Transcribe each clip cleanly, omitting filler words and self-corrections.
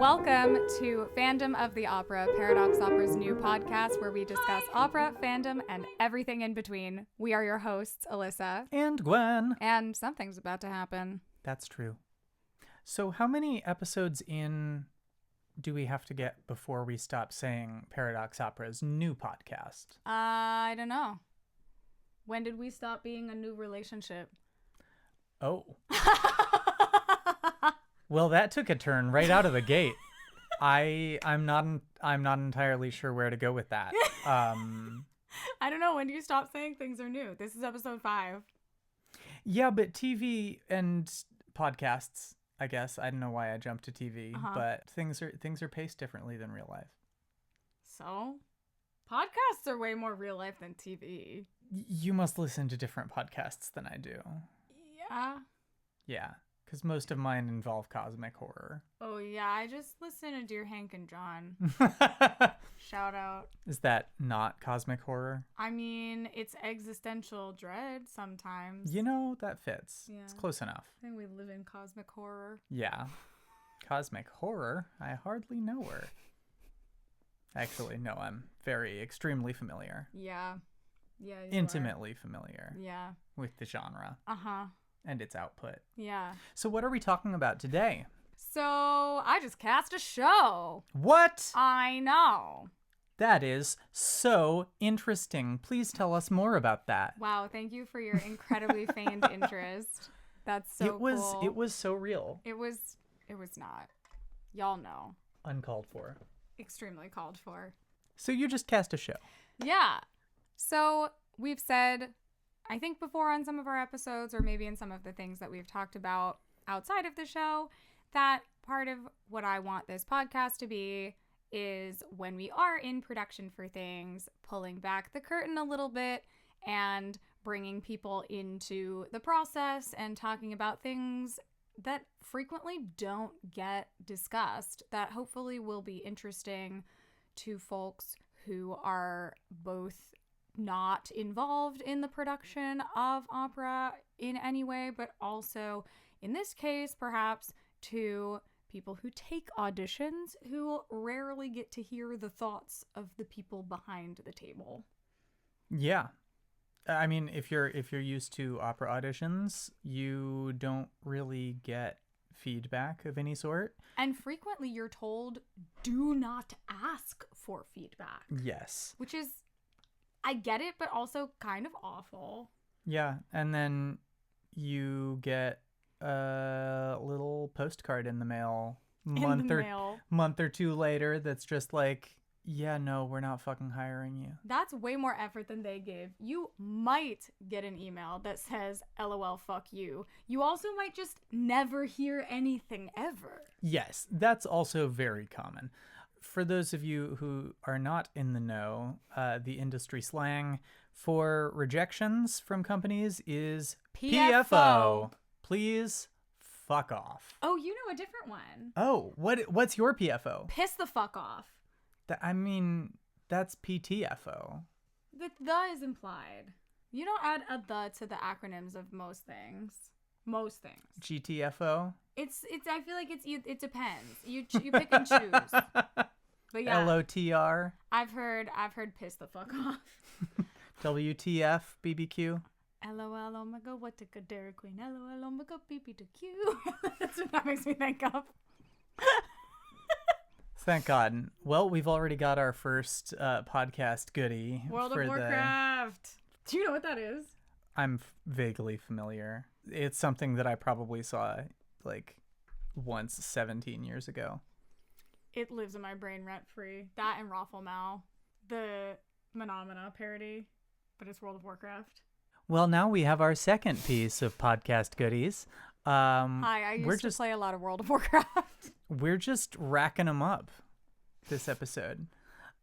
Welcome to Fandom of the Opera, Paradox Opera's new podcast where we discuss opera, fandom, and everything in between. We are your hosts, Alissa. And Gwen. And something's about to happen. That's true. So how many episodes in do we have to get before we stop saying Paradox Opera's new podcast? I don't know. When did we stop being a new relationship? Oh. Well, that took a turn right out of the gate. I'm not entirely sure where to go with that. I don't know. When do you stop saying things are new? This is episode 5. Yeah, but TV and podcasts, I guess. I don't know why I jumped to TV, but things are paced differently than real life. So, podcasts are way more real life than TV. You must listen to different podcasts than I do. Yeah. Yeah. Because most of mine involve cosmic horror. Oh, yeah. I just listen to Dear Hank and John. Shout out. Is that not cosmic horror? I mean, it's existential dread sometimes. You know, that fits. Yeah. It's close enough. I think we live in cosmic horror. Yeah. Cosmic horror? I hardly know her. Actually, no, I'm extremely familiar. Yeah. Yeah. Intimately familiar. Yeah. With the genre. Uh-huh. And its output. Yeah. So what are we talking about today? So I just cast a show. What? I know. That is so interesting. Please tell us more about that. Wow, thank you for your incredibly feigned interest. That's so cool. It was so real. It was not. Y'all know. Uncalled for. Extremely called for. So you just cast a show. Yeah. So we've said, I think before on some of our episodes, or maybe in some of the things that we've talked about outside of the show, that part of what I want this podcast to be is when we are in production for things, pulling back the curtain a little bit and bringing people into the process and talking about things that frequently don't get discussed, that hopefully will be interesting to folks who are both not involved in the production of opera in any way, but also, in this case, perhaps to people who take auditions who rarely get to hear the thoughts of the people behind the table. Yeah. I mean, if you're used to opera auditions, you don't really get feedback of any sort. And frequently you're told, do not ask for feedback. Yes. Which is, I get it, but also kind of awful. Yeah, and then you get a little postcard in the mail month or two later that's just like, yeah, no, we're not fucking hiring you. That's way more effort than they give. You might get an email that says, LOL, fuck you. You also might just never hear anything ever. Yes, that's also very common. For those of you who are not in the know, the industry slang for rejections from companies is PFO. Please fuck off. Oh, you know a different one. Oh, what's your PFO? Piss the fuck off. That's PTFO. The is implied. You don't add a the to the acronyms of most things. Most things. GTFO? It's. I feel like it depends. You pick and choose. But yeah. LOTR? I've heard piss the fuck off. WTF BBQ? LOL, oh my god, what a good Dairy Queen. LOL, oh my god, BB to Q. That's what that makes me think of. Thank God. Well, we've already got our first podcast goodie. World of Warcraft. Do you know what that is? I'm vaguely familiar. It's something that I probably saw like once 17 years ago. It lives in my brain rent-free. That and Raffle Mal, the Phenomena parody, but it's World of Warcraft. Well, now we have our second piece of podcast goodies. Hi, I used to play a lot of World of Warcraft. We're just racking them up this episode.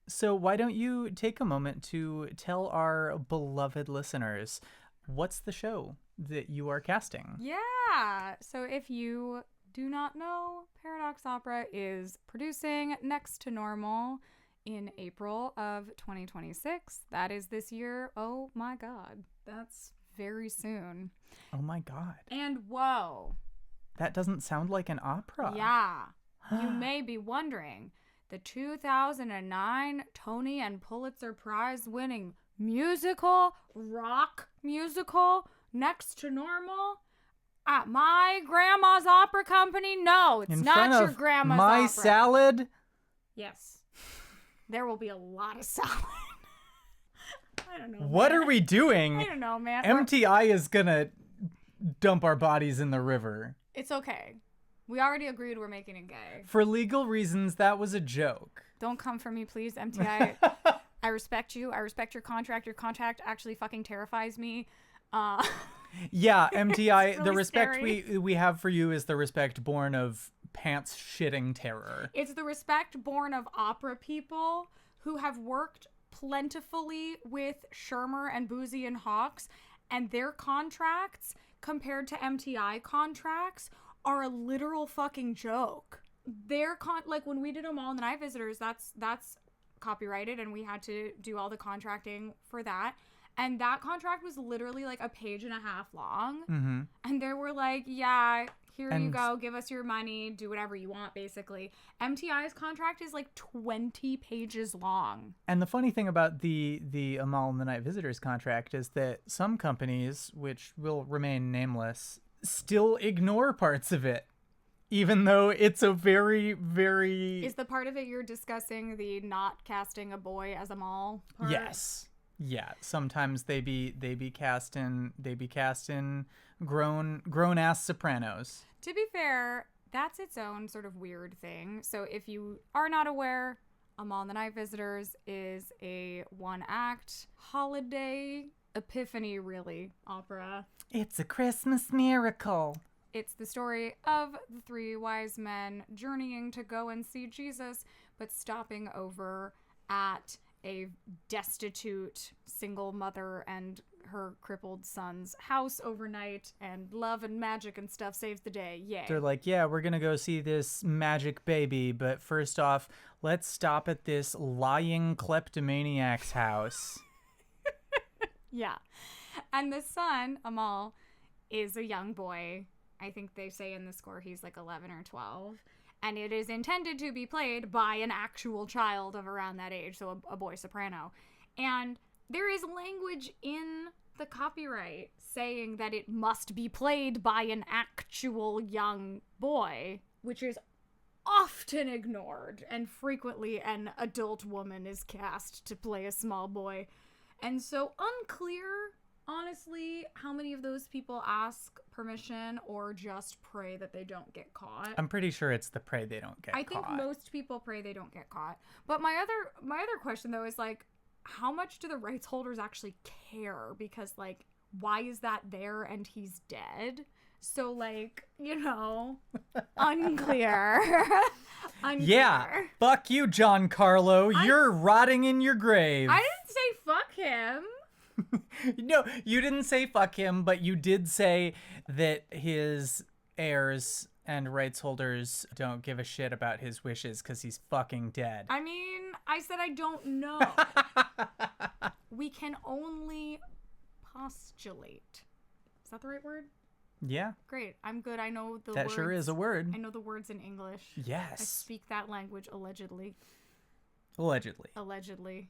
So why don't you take a moment to tell our beloved listeners, what's the show that you are casting? Yeah. So if you do not know, Paradox Opera is producing Next to Normal in April of 2026. That is this year. Oh my God. That's very soon. Oh my God. And whoa. That doesn't sound like an opera. Yeah. you may be wondering, the 2009 Tony and Pulitzer Prize winning rock musical, Next to Normal, at my grandma's opera company? No, it's not your grandma's my opera. salad? Yes. There will be a lot of salad. I don't know. What are we doing? I don't know, man. MTI is gonna dump our bodies in the river. It's okay. We already agreed we're making it gay. For legal reasons, that was a joke. Don't come for me, please, MTI. I respect you. I respect your contract. Your contract actually fucking terrifies me. Yeah, MTI, really the respect scary. we have for you is the respect born of pants shitting terror. It's the respect born of opera people who have worked plentifully with Shermer and Boozy and Hawks, and their contracts compared to MTI contracts are a literal fucking joke. Their like when we did them all in the Night Visitors, that's copyrighted, and we had to do all the contracting for that. And that contract was literally like a page and a half long. Mm-hmm. And they were like, yeah, here you go. Give us your money. Do whatever you want, basically. MTI's contract is like 20 pages long. And the funny thing about the Amal and the Night Visitors contract is that some companies, which will remain nameless, still ignore parts of it. Even though it's a very, very... Is the part of it you're discussing the not casting a boy as Amal part? Yes. Yeah, sometimes they be cast in grown ass sopranos. To be fair, that's its own sort of weird thing. So if you are not aware, Amal and the Night Visitors is a one-act holiday epiphany, really, opera. It's a Christmas miracle. It's the story of the three wise men journeying to go and see Jesus, but stopping over at a destitute single mother and her crippled son's house overnight, and love and magic and stuff saves the day. Yay. They're like, yeah, we're gonna go see this magic baby, but first off, let's stop at this lying kleptomaniac's house. Yeah. And the son, Amal, is a young boy. I think they say in the score he's like 11 or 12. And it is intended to be played by an actual child of around that age, so a boy soprano. And there is language in the copyright saying that it must be played by an actual young boy, which is often ignored, and frequently an adult woman is cast to play a small boy. And so unclear, honestly, how many of those people ask permission or just pray that they don't get caught. I'm pretty sure it's the pray they don't get caught. I think most people pray they don't get caught. But my other question, though, is like, how much do the rights holders actually care? Because, like, why is that there and he's dead? So, like, unclear. Unclear. Yeah, fuck you, Giancarlo. You're rotting in your grave. I didn't say fuck him. No, you didn't say fuck him, but you did say that his heirs and rights holders don't give a shit about his wishes because he's fucking dead. I mean, I said I don't know. We can only postulate. Is that the right word? Yeah. Great. I'm good. I know the words. That sure is a word. I know the words in English. Yes. I speak that language allegedly. Allegedly.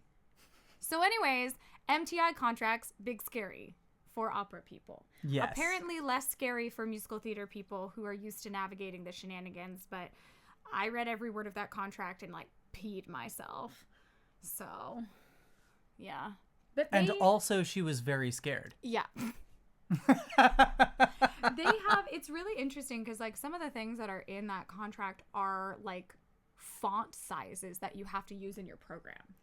So anyways, MTI contracts, big scary for opera people. Yes. Apparently less scary for musical theater people who are used to navigating the shenanigans, but I read every word of that contract and, like, peed myself. So, yeah. But and also she was very scared. Yeah. It's really interesting because, like, some of the things that are in that contract are, like, font sizes that you have to use in your program.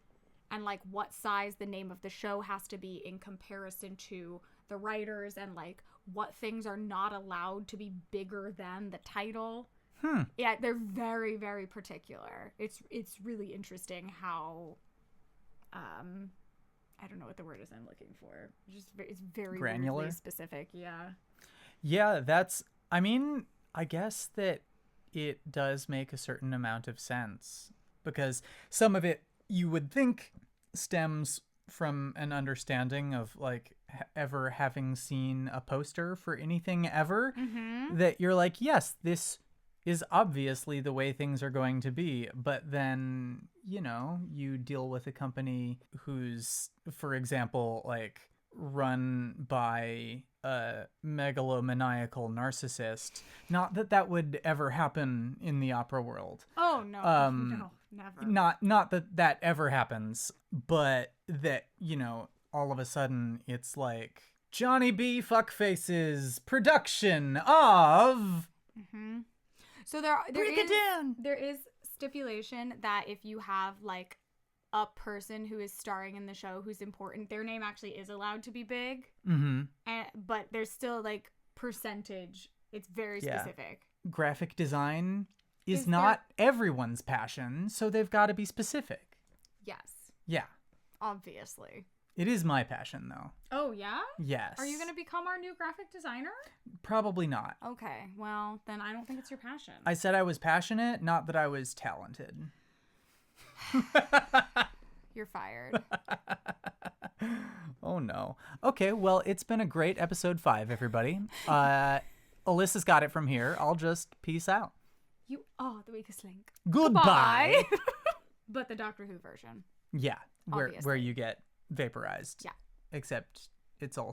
And, like, what size the name of the show has to be in comparison to the writers, and, like, what things are not allowed to be bigger than the title. Yeah, they're very, very particular. It's really interesting how, I don't know what the word is I'm looking for. It's very granular, weirdly specific. Yeah. Yeah, I guess that it does make a certain amount of sense, because some of it you would think stems from an understanding of, like, ever having seen a poster for anything ever, that you're like, yes, this is obviously the way things are going to be. But then, you know, you deal with a company who's, for example, like run by a megalomaniacal narcissist. Not that that would ever happen in the opera world. Oh, no. No, never. Not that that ever happens, but that, you know, all of a sudden it's like Johnny B. Fuckface's production of... Mm-hmm. So there is stipulation that if you have like a person who is starring in the show who's important, their name actually is allowed to be big. Mm-hmm. But there's still like percentage. It's very specific. Graphic design is not everyone's passion, so they've got to be specific. Yes. Yeah. Obviously. It is my passion, though. Oh, yeah? Yes. Are you going to become our new graphic designer? Probably not. Okay. Well, then I don't think it's your passion. I said I was passionate, not that I was talented. You're fired. Oh, no. Okay, well, it's been a great episode 5, everybody. Alyssa's got it from here. I'll just peace out. You are the weakest link. Goodbye. But the Doctor Who version. Yeah, where you get vaporized. Yeah. Except it's or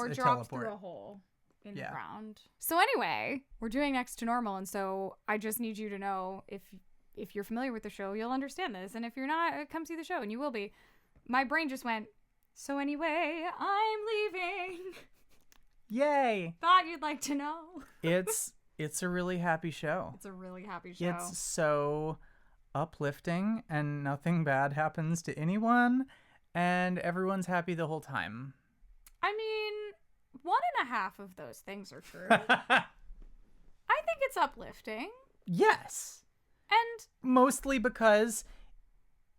a dropped teleport through a hole in the ground. So anyway, we're doing Next to Normal, and so I just need you to know if you're familiar with the show, you'll understand this, and if you're not, come see the show, and you will be. My brain just went, so anyway, I'm leaving. Yay! Thought you'd like to know. It's a really happy show. It's a really happy show. It's so uplifting, and nothing bad happens to anyone, and everyone's happy the whole time. I mean, 1.5 of those things are true. I think it's uplifting. Yes. And mostly because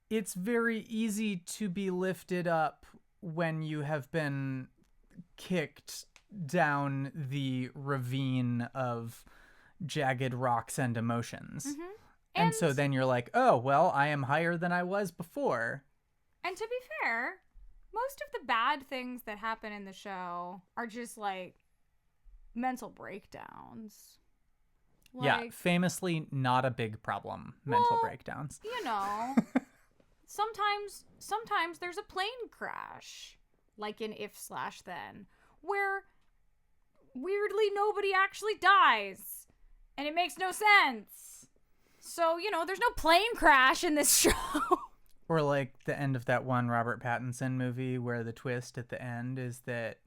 it's very easy to be lifted up when you have been kicked down the ravine of jagged rocks and emotions. Mm-hmm. And so then you're like, oh, well, I am higher than I was before. And to be fair, most of the bad things that happen in the show are just like mental breakdowns. Yeah, famously not a big problem, mental breakdowns. You know, sometimes there's a plane crash, like in If/Then, where weirdly nobody actually dies, and it makes no sense. So, you know, there's no plane crash in this show. Or like the end of that one Robert Pattinson movie where the twist at the end is that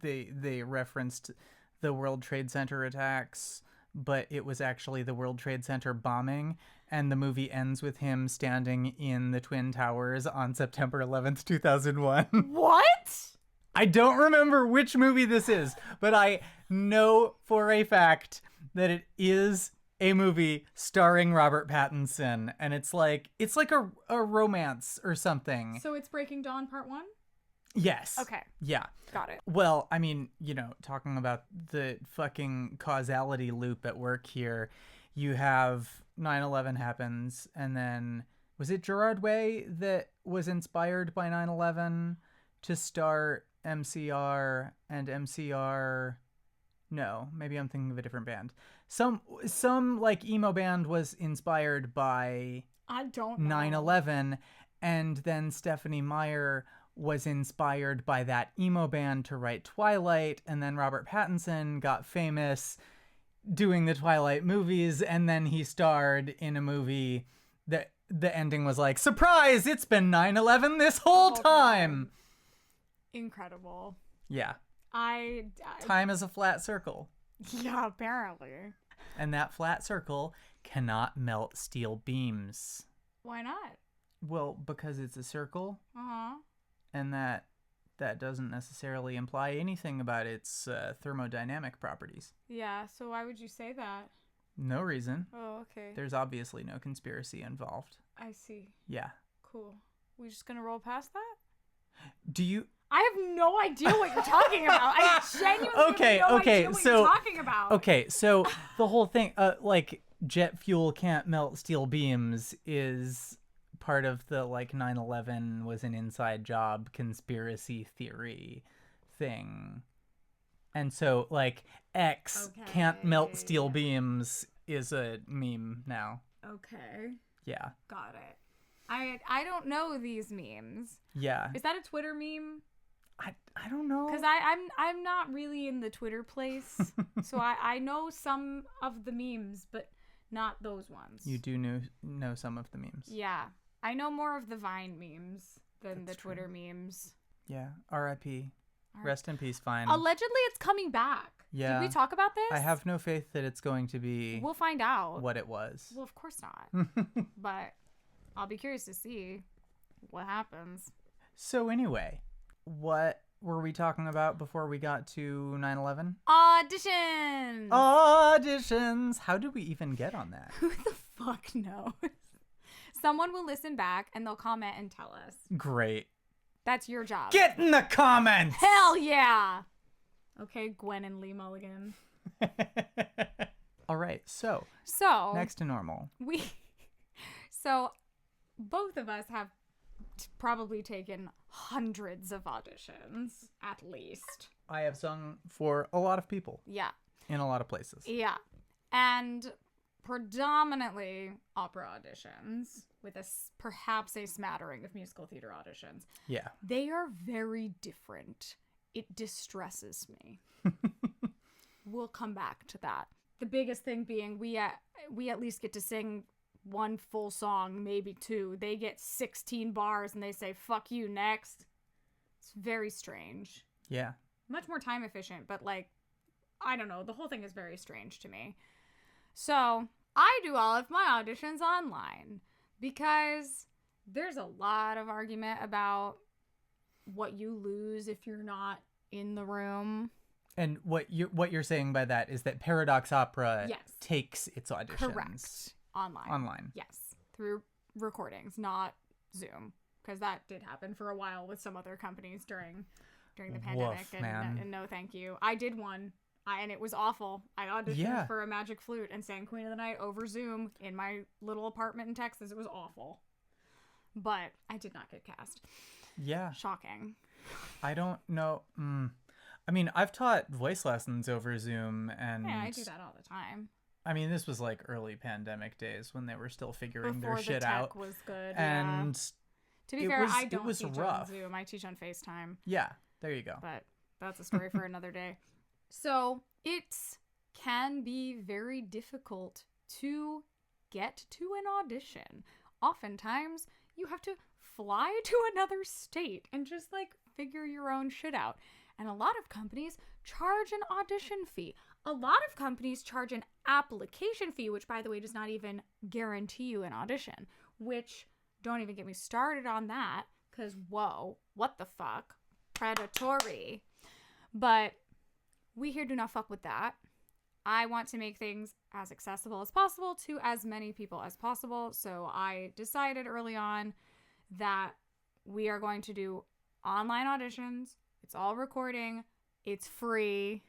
they referenced the World Trade Center attacks, but it was actually the World Trade Center bombing, and the movie ends with him standing in the Twin Towers on September 11th, 2001. What? I don't remember which movie this is, but I know for a fact that it is a movie starring Robert Pattinson, and it's like a romance or something. So it's Breaking Dawn Part 1? Yes. Okay. Yeah. Got it. Well, I mean, you know, talking about the fucking causality loop at work here, you have 9/11 happens, and then was it Gerard Way that was inspired by 9/11 to start MCR, and MCR... No, maybe I'm thinking of a different band. Some like emo band was inspired by I don't know. 9/11, and then Stephanie Meyer was inspired by that emo band to write Twilight, and then Robert Pattinson got famous doing the Twilight movies, and then he starred in a movie that the ending was like, surprise, it's been 9/11 this whole time. Incredible. Yeah. Time is a flat circle. Yeah, apparently. And that flat circle cannot melt steel beams. Why not? Well, because it's a circle. Uh-huh. And that doesn't necessarily imply anything about its thermodynamic properties. Yeah, so why would you say that? No reason. Oh, okay. There's obviously no conspiracy involved. I see. Yeah. Cool. We just gonna roll past that? Do you... I have no idea what you're talking about. I genuinely have no idea what you're talking about. Okay, so the whole thing, like, jet fuel can't melt steel beams is part of the, like, 9/11 was an inside job conspiracy theory thing. And so, like, X can't melt steel beams is a meme now. Okay. Yeah. Got it. I don't know these memes. Yeah. Is that a Twitter meme? I don't know. Because I'm not really in the Twitter place. So I know some of the memes, but not those ones. You do know some of the memes. Yeah. I know more of the Vine memes than That's the Twitter true. memes. Yeah. R.I.P. Rest in peace, Vine. Allegedly, it's coming back. Yeah. Did we talk about this? I have no faith that it's going to be We'll find out. what it was. Well, of course not. But I'll be curious to see what happens. So anyway, what were we talking about before we got to 9/11? Auditions! Auditions! How did we even get on that? Who the fuck knows? Someone will listen back and they'll comment and tell us. Great. That's your job. Get in the comments! Hell yeah! Okay, Gwen and Lee Mulligan. All right, so next to normal. So both of us have probably taken hundreds of auditions, at least. I have sung for a lot of people. Yeah. In a lot of places. Yeah. And predominantly opera auditions with perhaps a smattering of musical theater auditions. Yeah. They are very different. It distresses me. We'll come back to that. The biggest thing being we at least get to sing one full song, maybe two. They get 16 bars and they say, fuck you, next. It's very strange. Yeah. Much more time efficient, but like, I don't know. The whole thing is very strange to me. So I do all of my auditions online because there's a lot of argument about what you lose if you're not in the room. And what you're saying by that is that Paradox Opera Yes. takes its auditions. Correct. Online. Yes. Through recordings, not Zoom. Because that did happen for a while with some other companies during the pandemic. Woof, and, man. and no thank you. I did one. And it was awful. I auditioned for a magic flute and sang Queen of the Night over Zoom in my little apartment in Texas. It was awful. But I did not get cast. Yeah. Shocking. I don't know. I mean, I've taught voice lessons over Zoom, and Yeah, I do that all the time. I mean, this was like early pandemic days when they were still figuring Before their shit the tech out. was good. And to be it fair, was- I it don't was teach rough. on Zoom. I teach on FaceTime. Yeah, there you go. But that's a story for another day. So it can be very difficult to get to an audition. Oftentimes, you have to fly to another state and just like figure your own shit out. And a lot of companies charge an audition fee. A lot of companies charge an application fee, which, by the way, does not even guarantee you an audition. Which, don't even get me started on that, because, whoa, what the fuck? Predatory. But we here do not fuck with that. I want to make things as accessible as possible to as many people as possible. So I decided early on that we are going to do online auditions. It's all recording. It's free.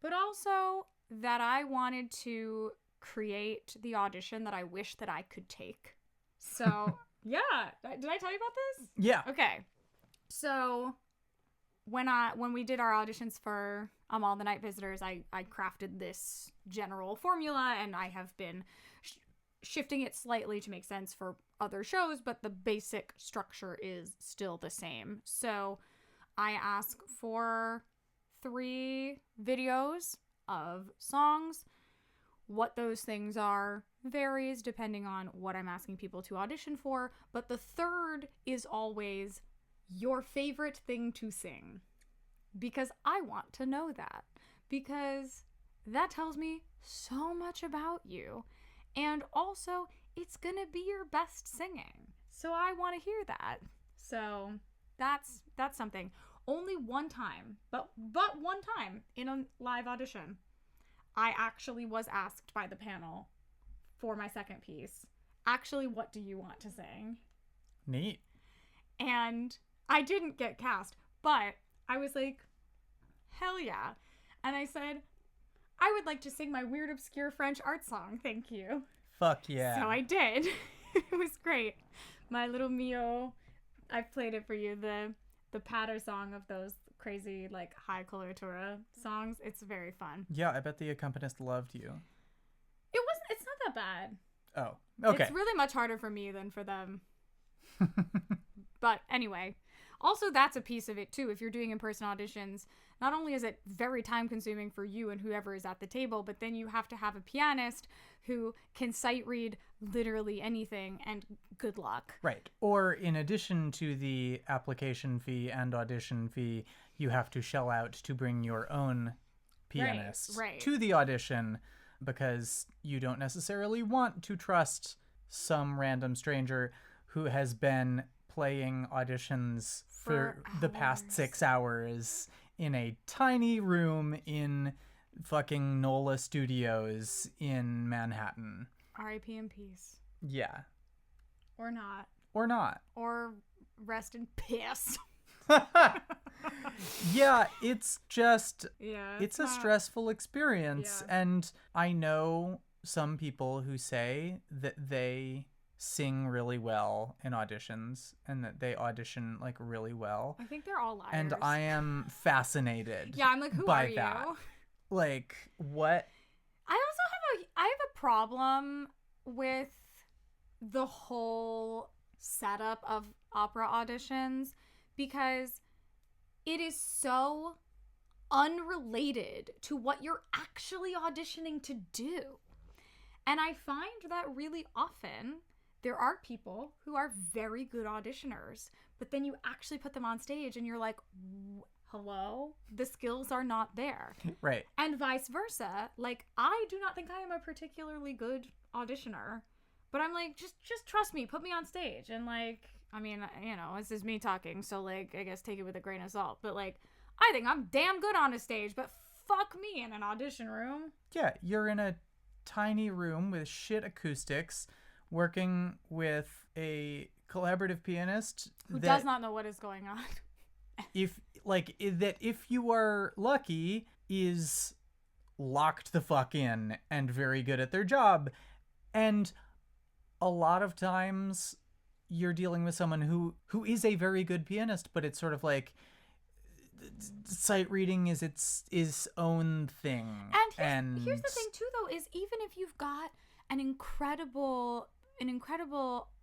But also that I wanted to create the audition that I wish that I could take. So, yeah. Did I tell you about this? Yeah. Okay. So when we did our auditions for All the Night Visitors, I crafted this general formula, and I have been shifting it slightly to make sense for other shows, but the basic structure is still the same. So I ask for 3 videos of songs. What those things are varies depending on what I'm asking people to audition for, but the third is always your favorite thing to sing. Because I want to know that. Because that tells me so much about you. And also, it's gonna be your best singing. So I want to hear that. So that's something. Only one time, but one time in a live audition, I actually was asked by the panel for my second piece, actually, what do you want to sing? Neat. And I didn't get cast, but I was like, hell yeah. And I said, I would like to sing my weird, obscure French art song. Thank you. Fuck yeah. So I did. It was great. My little Mio, I've played it for you, the patter song of those crazy, like, high coloratura songs. It's very fun. Yeah, I bet the accompanist loved you. It wasn't that bad. Oh, okay. It's really much harder for me than for them. But anyway, also that's a piece of it too. If you're doing in-person auditions, not only is it very time consuming for you and whoever is at the table, but then you have to have a pianist who can sight read literally anything, and good luck. Right. Or in addition to the application fee and audition fee, you have to shell out to bring your own pianist to the audition, because you don't necessarily want to trust some random stranger who has been playing auditions for the past 6 hours in a tiny room in fucking NOLA Studios in Manhattan. R.I.P. in peace. Yeah. Or not. Or not. Or rest in piss. Yeah, it's just... Yeah. It's a stressful experience. Yeah. And I know some people who say that they sing really well in auditions and that they audition like really well. I think they're all liars. And I am fascinated. Yeah, I'm like, who by are you? That. Like, what? I have a problem with the whole setup of opera auditions, because it is so unrelated to what you're actually auditioning to do. And I find that really often there are people who are very good auditioners, but then you actually put them on stage and you're like, hello? The skills are not there. Right. And vice versa. Like, I do not think I am a particularly good auditioner, but I'm like, just trust me, put me on stage. And like, I mean, you know, this is me talking, so like, I guess take it with a grain of salt. But like, I think I'm damn good on a stage, but fuck me in an audition room. Yeah, you're in a tiny room with shit acoustics, working with a collaborative pianist who does not know what is going on. If you are lucky, is locked the fuck in and very good at their job. And a lot of times you're dealing with someone who is a very good pianist, but it's sort of like sight reading is its own thing. And here's the thing too, though, is even if you've got an incredible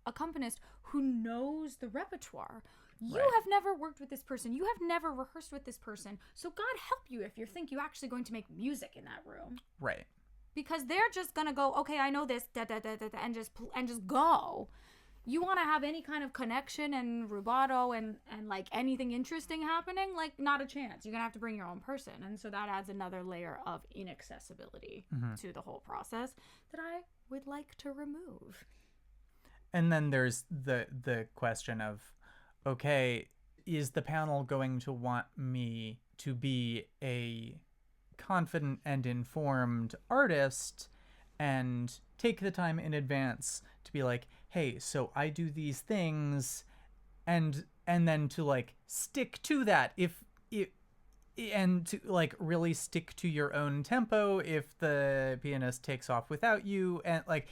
accompanist who knows the repertoire, you have never worked with this person, you have never rehearsed with this person, so God help you if you think you're actually going to make music in that room. Right. Because they're just gonna go, okay, I know this, da da da da, and just go. You want to have any kind of connection and rubato and like anything interesting happening, like not a chance. You're gonna have to bring your own person, and so that adds another layer of inaccessibility to the whole process that I would like to remove. And then there's the question of, okay, is the panel going to want me to be a confident and informed artist and take the time in advance to be like, hey, so I do these things, and then to like stick to that and to like really stick to your own tempo if the pianist takes off without you, and like,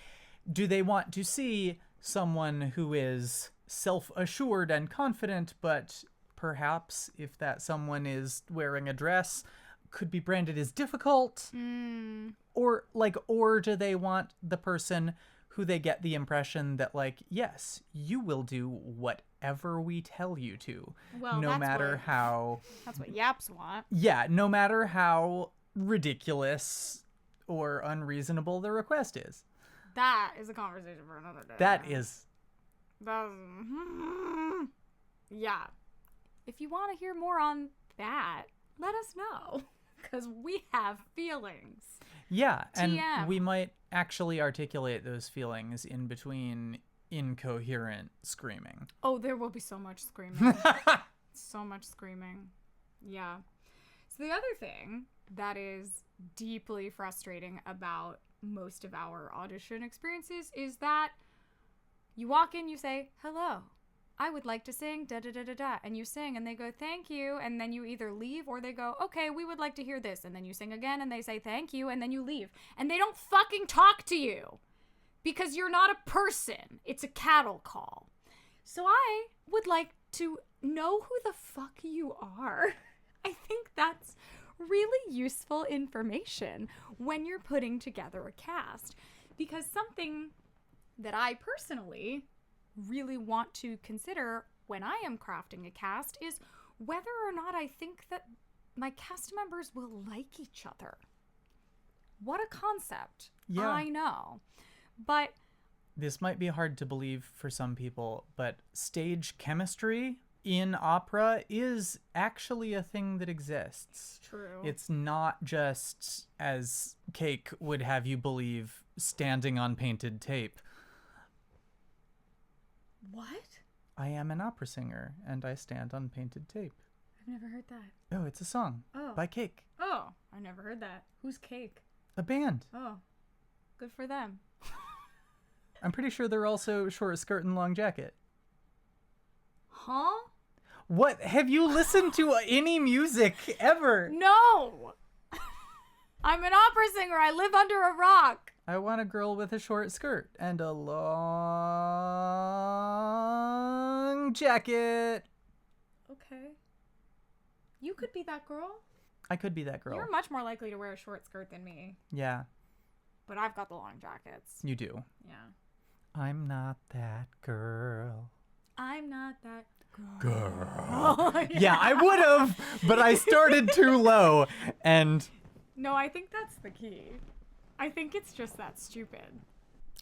do they want to see someone who is self-assured and confident, but perhaps if that someone is wearing a dress could be branded as difficult? Or do they want the person who they get the impression that like, yes, you will do whatever we tell you to, no matter how... That's what yaps want. Yeah, no matter how ridiculous or unreasonable the request is. That is a conversation for another day. That's yeah. If you want to hear more on that, let us know, because we have feelings. Yeah, and TM. we might actually articulate those feelings in between incoherent screaming. Oh, there will be so much screaming. So much screaming. Yeah. So the other thing that is deeply frustrating about most of our audition experiences is that you walk in, you say, hello, I would like to sing, da da da da da, and you sing, and they go, thank you, and then you either leave or they go, okay, we would like to hear this, and then you sing again, and they say thank you, and then you leave, and they don't fucking talk to you because you're not a person. It's a cattle call. So I would like to know who the fuck you are. I think that's really useful information when you're putting together a cast, Because something that I personally really want to consider when I am crafting a cast is whether or not I think that my cast members will like each other. What a concept. Yeah. I know. But this might be hard to believe for some people, but stage chemistry in opera is actually a thing that exists. true. It's not just, as Cake would have you believe, standing on painted tape. What? I am an opera singer, and I stand on painted tape. I've never heard that. Oh, it's a song by Cake. Oh, I never heard that. Who's Cake? A band. Oh, good for them. I'm pretty sure they're also short skirt and long jacket. Huh? What? Have you listened to any music ever? No! I'm an opera singer. I live under a rock. I want a girl with a short skirt and a long jacket. Okay. You could be that girl. I could be that girl. You're much more likely to wear a short skirt than me. Yeah, But I've got the long jackets. you do. Yeah. I'm not that girl. I'm not that girl. Girl. Oh, Yeah, I would have, but I started too low. And, No, I think that's the key. I think it's just that stupid.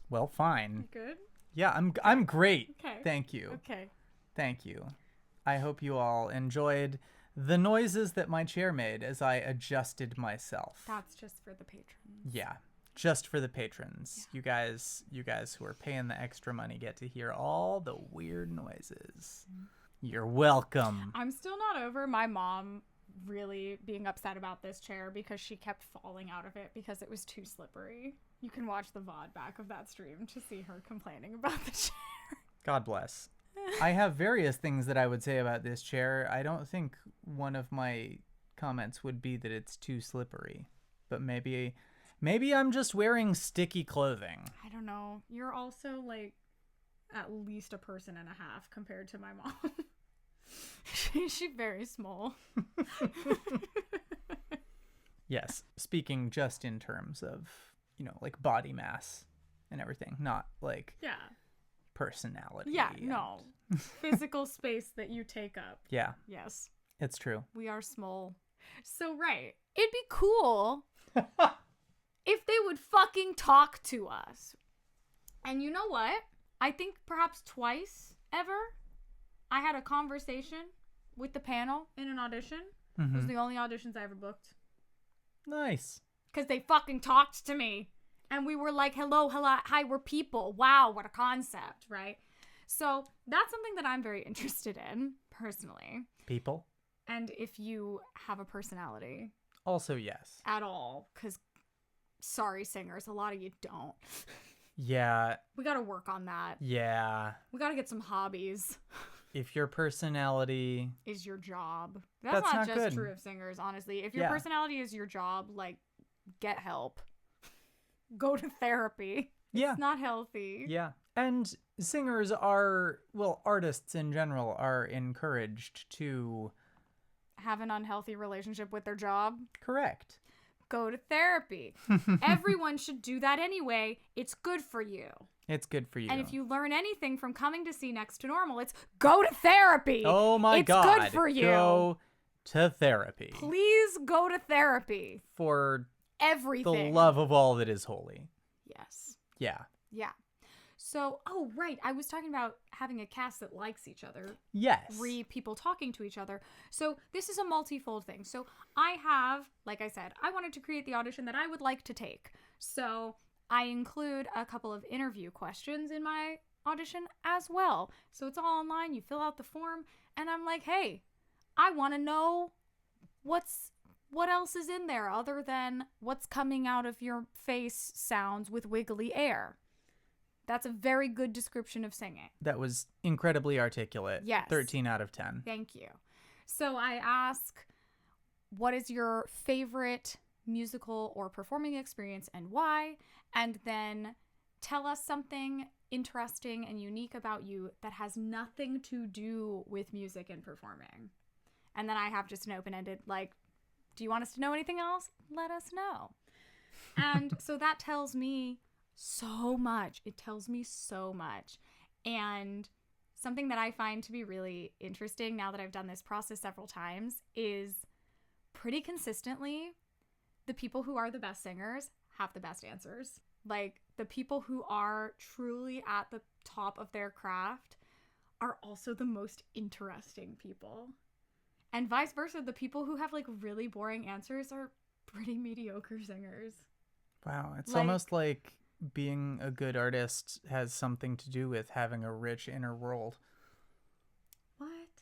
well, fine. Good? Yeah, I'm great. Okay. Thank you. Okay. Thank you. I hope you all enjoyed the noises that my chair made as I adjusted myself. That's just for the patrons. Yeah, just for the patrons. Yeah. You guys who are paying the extra money get to hear all the weird noises. You're welcome. I'm still not over my mom really being upset about this chair because she kept falling out of it because it was too slippery. You can watch the VOD back of that stream to see her complaining about the chair. God bless. I have various things that I would say about this chair. I don't think one of my comments would be that it's too slippery, but maybe I'm just wearing sticky clothing. I don't know. You're also like at least a person and a half compared to my mom. She's very small. Yes, speaking just in terms of, like body mass and everything, not like Yeah. personality. Yeah, no. Physical space that you take up. Yeah, Yes. it's true. We are small. So, right. It'd be cool if they would fucking talk to us. And you know what? I think perhaps twice ever, I had a conversation with the panel in an audition. It was the only auditions I ever booked. Nice. Because they fucking talked to me. And we were like, hello, hi, we're people. Wow, what a concept, right? So that's something that I'm very interested in, personally. People. And if you have a personality Also, yes. at all, because, sorry, singers, a lot of you don't. Yeah. We got to work on that. Yeah. We got to get some hobbies. If your personality Is your job. That's That's not not just good. true of singers, honestly. If your Yeah. personality is your job, like, get help. Go to therapy. Yeah. It's not healthy. Yeah. And singers are, well, artists in general are encouraged to Have an unhealthy relationship with their job. correct. Go to therapy. Everyone should do that anyway. It's good for you. It's good for you. And if you learn anything from coming to see Next to Normal, it's go to therapy. Oh my it's God. It's good for you. Go to therapy. Please go to therapy. For Everything. the love of all that is holy. Yes. Yeah. Yeah. So, oh, right. I was talking about having a cast that likes each other. Yes. 3 people talking to each other. So this is a multifold thing. So I have, like I said, I wanted to create the audition that I would like to take. So I include a couple of interview questions in my audition as well. So it's all online. You fill out the form and I'm like, hey, I want to know what else is in there other than what's coming out of your face sounds with wiggly air. That's a very good description of singing. That was incredibly articulate. Yes. 13 out of 10. Thank you. So I ask, what is your favorite musical or performing experience and why? And then tell us something interesting and unique about you that has nothing to do with music and performing. And then I have just an open-ended, like, do you want us to know anything else? Let us know. And so that tells me so much. It tells me so much. And something that I find to be really interesting now that I've done this process several times is pretty consistently the people who are the best singers have the best answers. Like, the people who are truly at the top of their craft are also the most interesting people. And vice versa, the people who have, like, really boring answers are pretty mediocre singers. Wow, it's almost like being a good artist has something to do with having a rich inner world.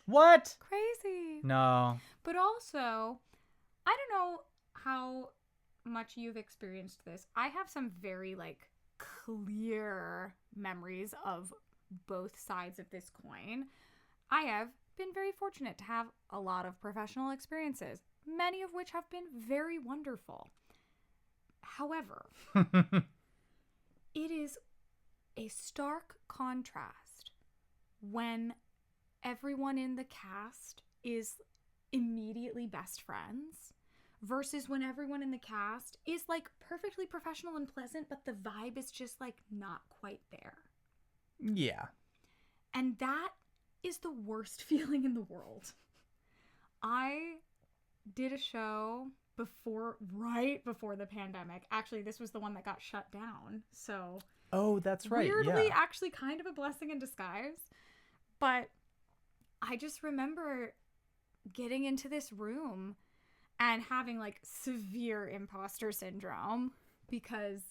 What? Crazy. No. But also, I don't know how much you've experienced this. I have some very, like, clear memories of both sides of this coin. I have been very fortunate to have a lot of professional experiences, many of which have been very wonderful. However, it is a stark contrast when everyone in the cast is immediately best friends versus when everyone in the cast is, like, perfectly professional and pleasant, but the vibe is just, like, not quite there. Yeah. And that is the worst feeling in the world. I did a show right before the pandemic. Actually, this was the one that got shut down. So, oh, that's right. Weirdly, yeah. Actually kind of a blessing in disguise. But I just remember getting into this room and having, like, severe imposter syndrome because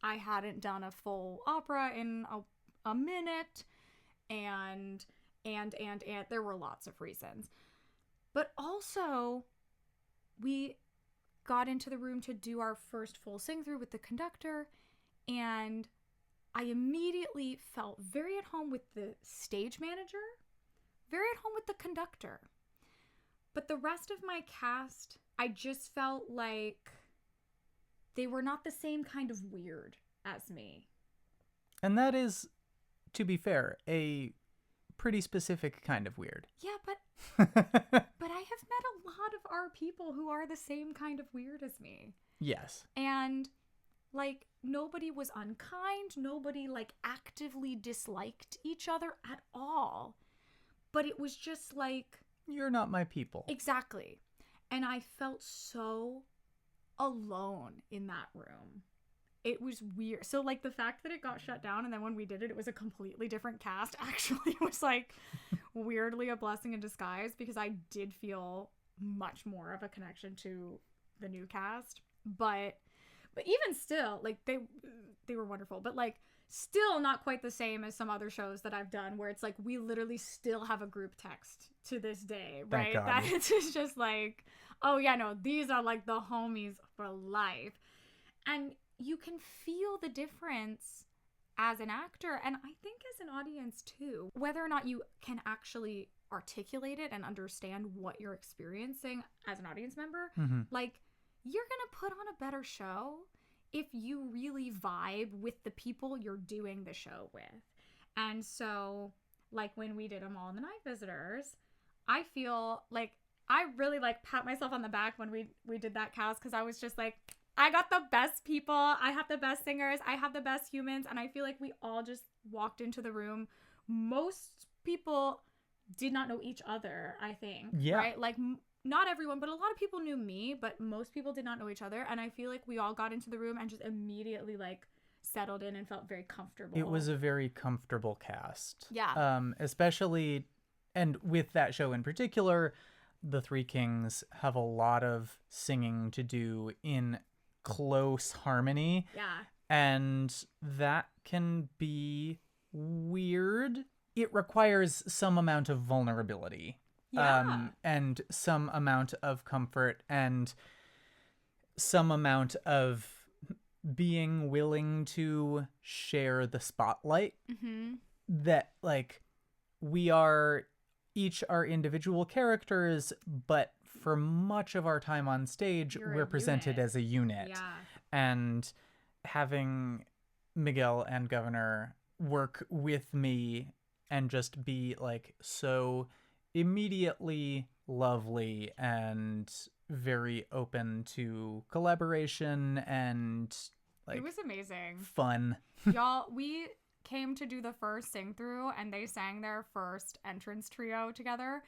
I hadn't done a full opera in a minute, and there were lots of reasons. But also, we got into the room to do our first full sing-through with the conductor, and I immediately felt very at home with the stage manager, very at home with the conductor. But the rest of my cast, I just felt like they were not the same kind of weird as me. And that is, to be fair, a pretty specific kind of weird. Yeah, but I have met a lot of our people who are the same kind of weird as me. Yes. And, like, nobody was unkind. Nobody, like, actively disliked each other at all. But it was just like... You're not my people. Exactly. And I felt so alone in that room. It was weird. So, like, the fact that it got shut down and then when we did it, it was a completely different cast actually was, like, weirdly a blessing in disguise because I did feel much more of a connection to the new cast. But even still, like, they were wonderful. But, like, still not quite the same as some other shows that I've done where it's like we literally still have a group text to this day, right? That it's just like, oh yeah, no, these are like the homies for life. And you can feel the difference as an actor, and I think as an audience too, whether or not you can actually articulate it and understand what you're experiencing as an audience member. Mm-hmm. Like, you're gonna put on a better show if you really vibe with the people you're doing the show with. And so, like, when we did Them All in the Night Visitors, I feel like I really, like, pat myself on the back when we did that cast because I was just like, I got the best people, I have the best singers, I have the best humans, and I feel like we all just walked into the room. Most people did not know each other, I think. Yeah. Right? Like, not everyone, but a lot of people knew me, but most people did not know each other. And I feel like we all got into the room and just immediately, like, settled in and felt very comfortable. It was a very comfortable cast. Yeah. Especially, and with that show in particular, the Three Kings have a lot of singing to do in close harmony. Yeah. And that can be weird. It requires some amount of vulnerability. Yeah. And some amount of comfort and some amount of being willing to share the spotlight. Mm-hmm. That, like, we are each our individual characters, but for much of our time on stage, we're presented as a unit. Yeah. And having Miguel and Governor work with me and just be, like, so immediately lovely and very open to collaboration and, like, it was amazing. fun. Y'all, we came to do the first sing through and they sang their first entrance trio together.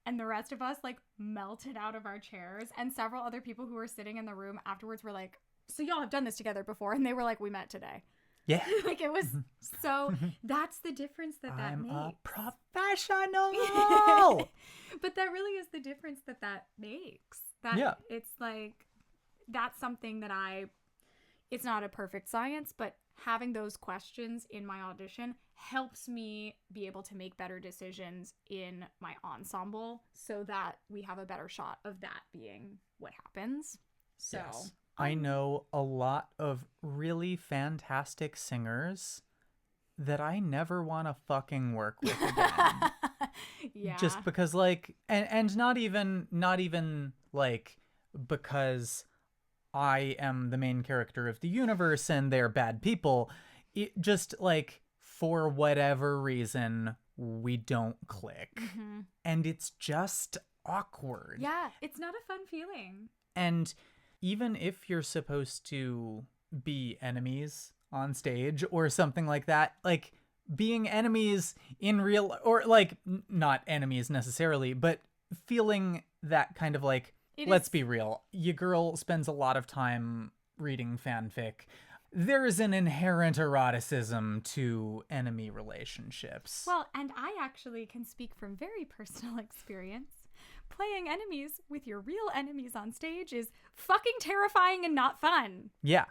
And the rest of us like melted out of our chairs. And several other people who were sitting in the room afterwards were like, so y'all have done this together before? And they were like, we met today. Yeah. Like it was so, that's the difference that I'm makes. a professional. But that really is the difference that makes. That Yeah. It's like, that's something that it's not a perfect science, but having those questions in my audition helps me be able to make better decisions in my ensemble so that we have a better shot of that being what happens. So yes. I know a lot of really fantastic singers that I never want to fucking work with again. Yeah. Just because like and not even like because I am the main character of the universe and they're bad people. It just like for whatever reason we don't click. Mm-hmm. And it's just awkward. Yeah, it's not a fun feeling. And even if you're supposed to be enemies on stage or something like that, like being enemies in real, or like not enemies necessarily, but feeling that kind of like, let's be real, your girl spends a lot of time reading fanfic. There is an inherent eroticism to enemy relationships. Well, and I actually can speak from very personal experience. Playing enemies with your real enemies on stage is fucking terrifying and not fun. Yeah.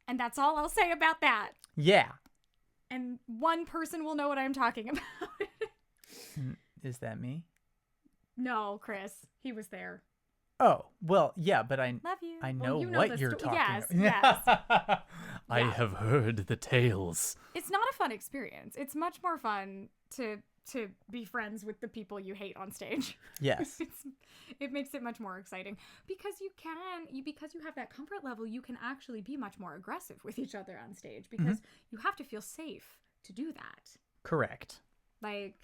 And that's all I'll say about that. Yeah. And one person will know what I'm talking about. Is that me? No, Chris. He was there. Oh, well, yeah, but I love you. I know, you know what you're talking about. yes. I Yeah. have heard the tales. It's not a fun experience. It's much more fun to be friends with the people you hate on stage. Yes. It makes it much more exciting because because you have that comfort level, you can actually be much more aggressive with each other on stage because you have to feel safe to do that. Correct. Like,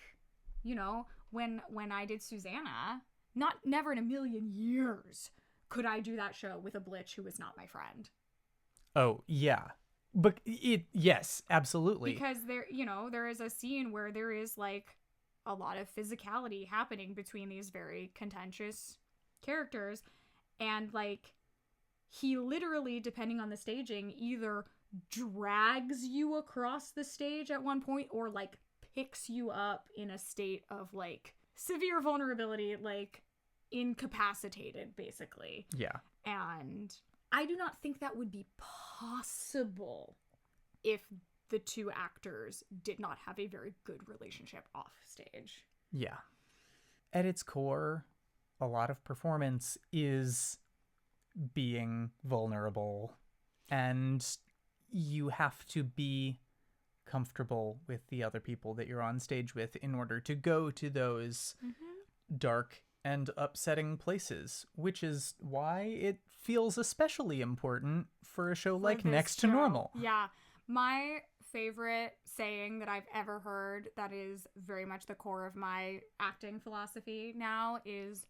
you know, when I did Susanna, never in a million years could I do that show with a Blitch who was not my friend. Oh, yeah. But yes, absolutely. Because there is a scene where there is like a lot of physicality happening between these very contentious characters. And like, he literally, depending on the staging, either drags you across the stage at one point or like picks you up in a state of like severe vulnerability, like incapacitated, basically. Yeah. And I do not think that would be possible if the two actors did not have a very good relationship off stage. Yeah. At its core, a lot of performance is being vulnerable, and you have to be comfortable with the other people that you're on stage with in order to go to those dark and upsetting places, which is why it feels especially important for a show like Next to Normal. Yeah. My favorite saying that I've ever heard that is very much the core of my acting philosophy now is,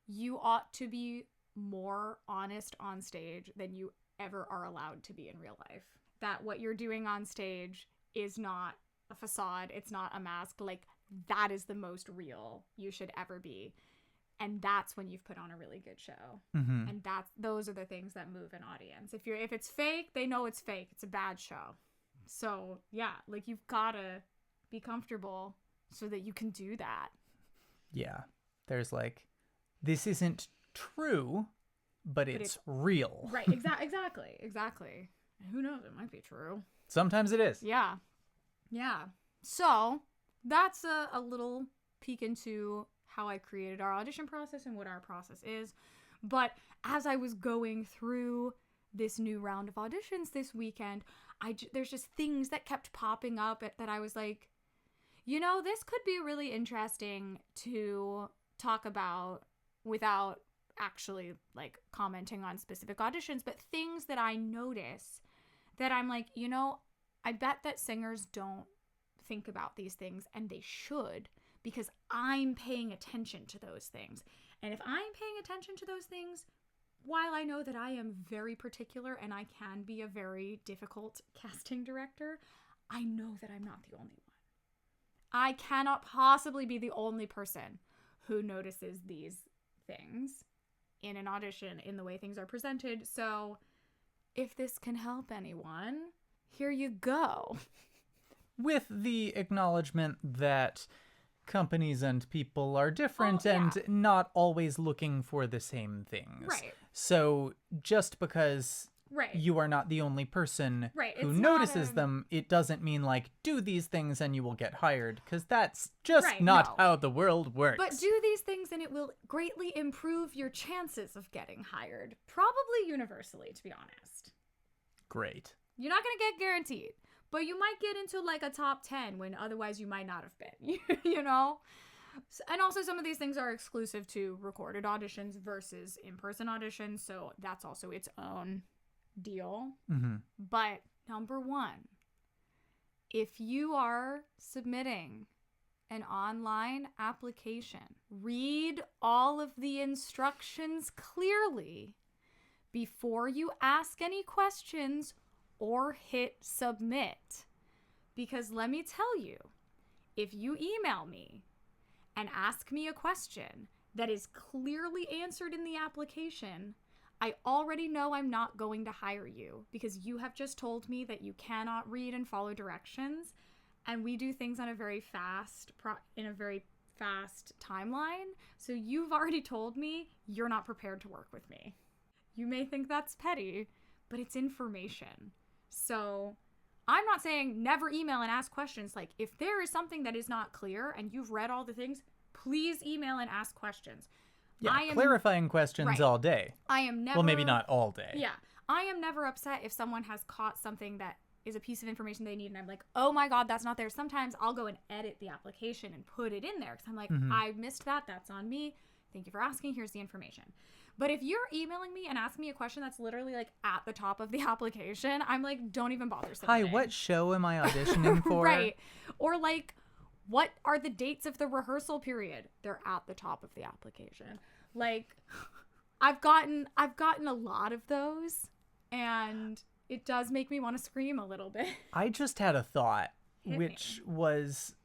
you ought to be more honest on stage than you ever are allowed to be in real life. That what you're doing on stage is not a facade, it's not a mask. Like, that is the most real you should ever be. And that's when you've put on a really good show. And those are the things that move an audience. If it's fake, they know it's fake. It's a bad show. So yeah, like, you've gotta be comfortable so that you can do that. Yeah. There's like, this isn't true, but it's real. Right. Exactly. Who knows? It might be true. Sometimes it is. Yeah. So that's a little peek into how I created our audition process and what our process is. But as I was going through this new round of auditions this weekend, there's just things that kept popping up that I was like, this could be really interesting to talk about without actually like commenting on specific auditions, but things that I notice that I'm like, I bet that singers don't think about these things, and they should, because I'm paying attention to those things. And if I'm paying attention to those things, while I know that I am very particular and I can be a very difficult casting director, I know that I'm not the only one. I cannot possibly be the only person who notices these things in an audition, in the way things are presented. So if this can help anyone, here you go. With the acknowledgement that companies and people are different and not always looking for the same things. Right. So just because you are not the only person who notices them, it doesn't mean like, do these things and you will get hired, because that's just not how the world works. But do these things and it will greatly improve your chances of getting hired. Probably universally, to be honest. Great. You're not going to get guaranteed, but you might get into like a top 10 when otherwise you might not have been, you know? And also some of these things are exclusive to recorded auditions versus in-person auditions, so that's also its own deal. Mm-hmm. But number one, if you are submitting an online application, read all of the instructions clearly before you ask any questions or hit submit. Because let me tell you, if you email me and ask me a question that is clearly answered in the application, I already know I'm not going to hire you because you have just told me that you cannot read and follow directions, and we do things on a very fast timeline. So you've already told me you're not prepared to work with me. You may think that's petty, but it's information. So I'm not saying never email and ask questions. Like, if there is something that is not clear and you've read all the things, please email and ask questions. Yeah, clarifying questions all day. I am never... Well, maybe not all day. Yeah. I am never upset if someone has caught something that is a piece of information they need and I'm like, oh my God, that's not there. Sometimes I'll go and edit the application and put it in there because I'm like, I missed that. That's on me. Thank you for asking. Here's the information. But if you're emailing me and asking me a question that's literally like at the top of the application, I'm like, don't even bother submitting. Hi, what show am I auditioning for? Right. Or like, what are the dates of the rehearsal period? They're at the top of the application. Like, I've gotten a lot of those, and it does make me want to scream a little bit. I just had a thought, which was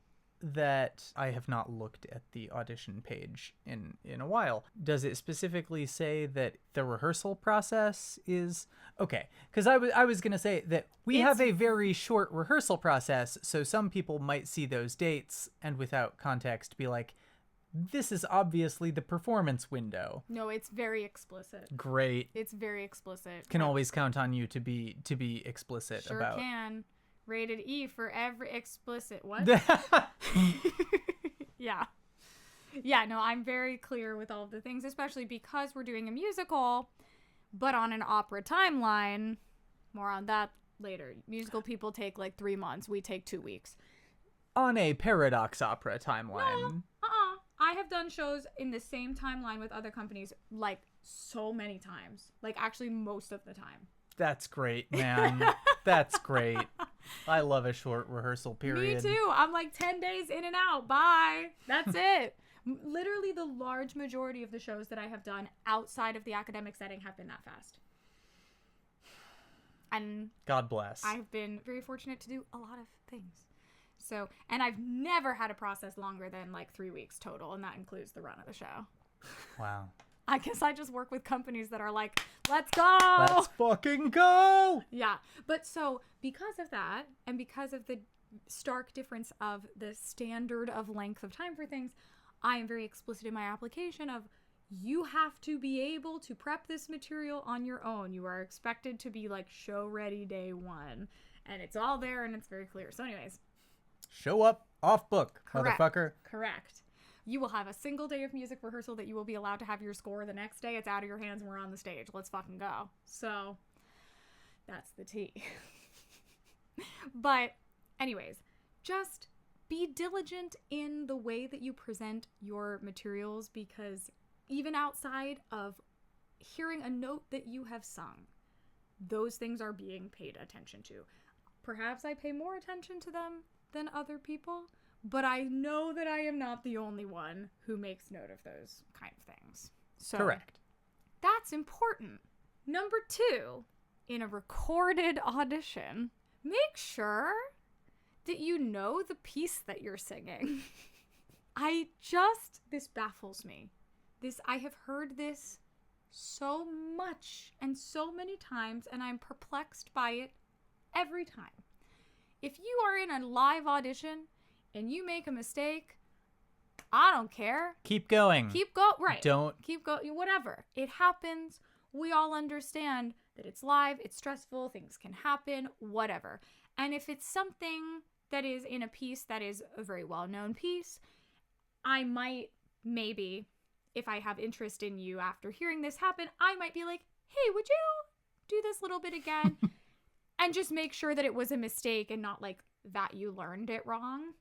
that I have not looked at the audition page in a while. Does it specifically say that the rehearsal process is okay? Because I was gonna say that we have a very short rehearsal process, so some people might see those dates and without context be like, this is obviously the performance window. No, it's very explicit. Great. It's very explicit. Can always count on you to be explicit about. Sure can. Rated E for every explicit. What? Yeah. Yeah, no, I'm very clear with all of the things, especially because we're doing a musical, but on an opera timeline. More on that later. Musical people take like 3 months. We take 2 weeks. On a paradox opera timeline. No, I have done shows in the same timeline with other companies like so many times. Like actually most of the time. That's great, man. That's great. I love a short rehearsal period. Me too. I'm like 10 days in and out. Bye. That's it. Literally the large majority of the shows that I have done outside of the academic setting have been that fast. And God bless. I've been very fortunate to do a lot of things. So, and I've never had a process longer than like 3 weeks total, and that includes the run of the show. Wow. I guess I just work with companies that are like, let's go! Let's fucking go! Yeah. But so, because of that, and because of the stark difference of the standard of length of time for things, I am very explicit in my application of, you have to be able to prep this material on your own. You are expected to be like show ready day one. And it's all there and it's very clear. So anyways. Show up, off book, correct, motherfucker. Correct. You will have a single day of music rehearsal that you will be allowed to have your score. The next day, it's out of your hands and we're on the stage. Let's fucking go. So, that's the tea. But, anyways, just be diligent in the way that you present your materials, because even outside of hearing a note that you have sung, those things are being paid attention to. Perhaps I pay more attention to them than other people, but I know that I am not the only one who makes note of those kind of things. So correct. That's important. Number 2, in a recorded audition, make sure that you know the piece that you're singing. This baffles me. I have heard this so much and so many times, and I'm perplexed by it every time. If you are in a live audition and you make a mistake, I don't care. Keep going. Right. Don't. Keep going. Whatever. It happens. We all understand that it's live, it's stressful, things can happen, whatever. And if it's something that is in a piece that is a very well-known piece, I might, maybe, if I have interest in you after hearing this happen, I might be like, hey, would you do this little bit again? And just make sure that it was a mistake and not like that you learned it wrong.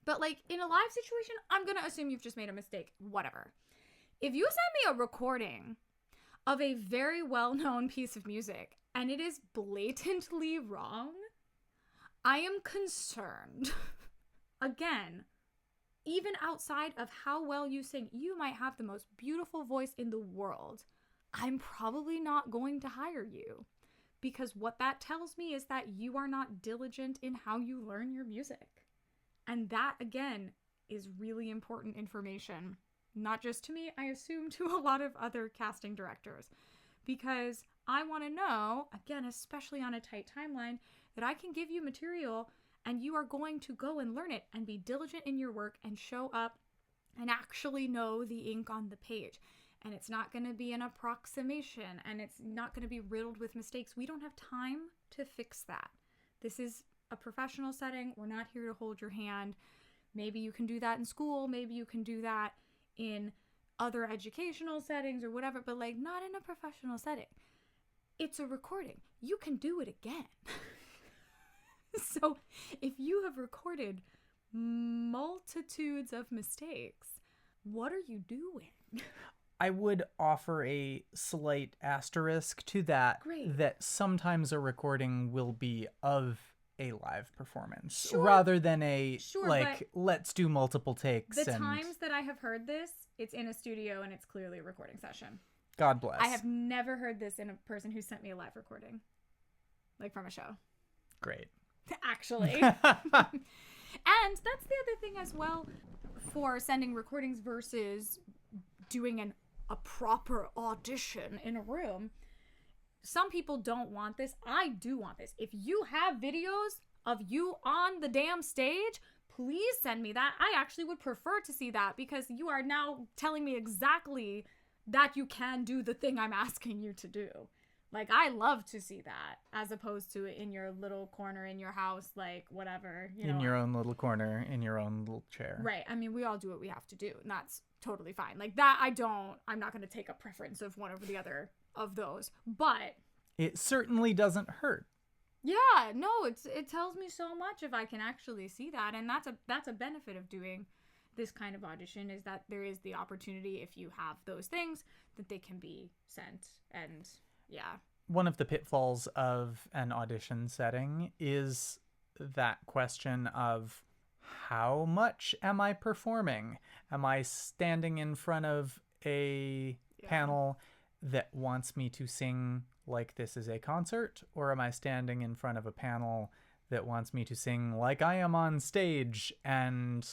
But like in a live situation, I'm going to assume you've just made a mistake, whatever. If you send me a recording of a very well-known piece of music and it is blatantly wrong, I am concerned. Again, even outside of how well you sing, you might have the most beautiful voice in the world. I'm probably not going to hire you, because what that tells me is that you are not diligent in how you learn your music. And that, again, is really important information. Not just to me, I assume to a lot of other casting directors. Because I want to know, again, especially on a tight timeline, that I can give you material and you are going to go and learn it and be diligent in your work and show up and actually know the ink on the page. And it's not going to be an approximation, and it's not going to be riddled with mistakes. We don't have time to fix that. This is a professional setting. We're not here to hold your hand. Maybe you can do that in school. Maybe you can do that in other educational settings or whatever, but like not in a professional setting. It's a recording. You can do it again. So if you have recorded multitudes of mistakes, what are you doing? I would offer a slight asterisk to that. Great. That sometimes a recording will be of a live performance, sure, rather than a sure, like let's do multiple takes. The times that I have heard this, it's in a studio and it's clearly a recording session. God bless. I have never heard this in a person who sent me a live recording, like from a show. Great. Actually. And that's the other thing as well for sending recordings versus doing a proper audition in a room. Some people don't want this. I do want this. If you have videos of you on the damn stage, please send me that. I actually would prefer to see that, because you are now telling me exactly that you can do the thing I'm asking you to do. Like, I love to see that, as opposed to in your little corner in your house, like, whatever. In your own little corner, in your own little chair. Right. I mean, we all do what we have to do, and that's totally fine. Like, that, I'm not going to take a preference of one over the other of those. But it certainly doesn't hurt. Yeah, no, it tells me so much if I can actually see that, and that's a benefit of doing this kind of audition, is that there is the opportunity, if you have those things, that they can be sent. And yeah. One of the pitfalls of an audition setting is that question of, how much am I performing? Am I standing in front of a panel that wants me to sing like this is a concert, or am I standing in front of a panel that wants me to sing like I am on stage? And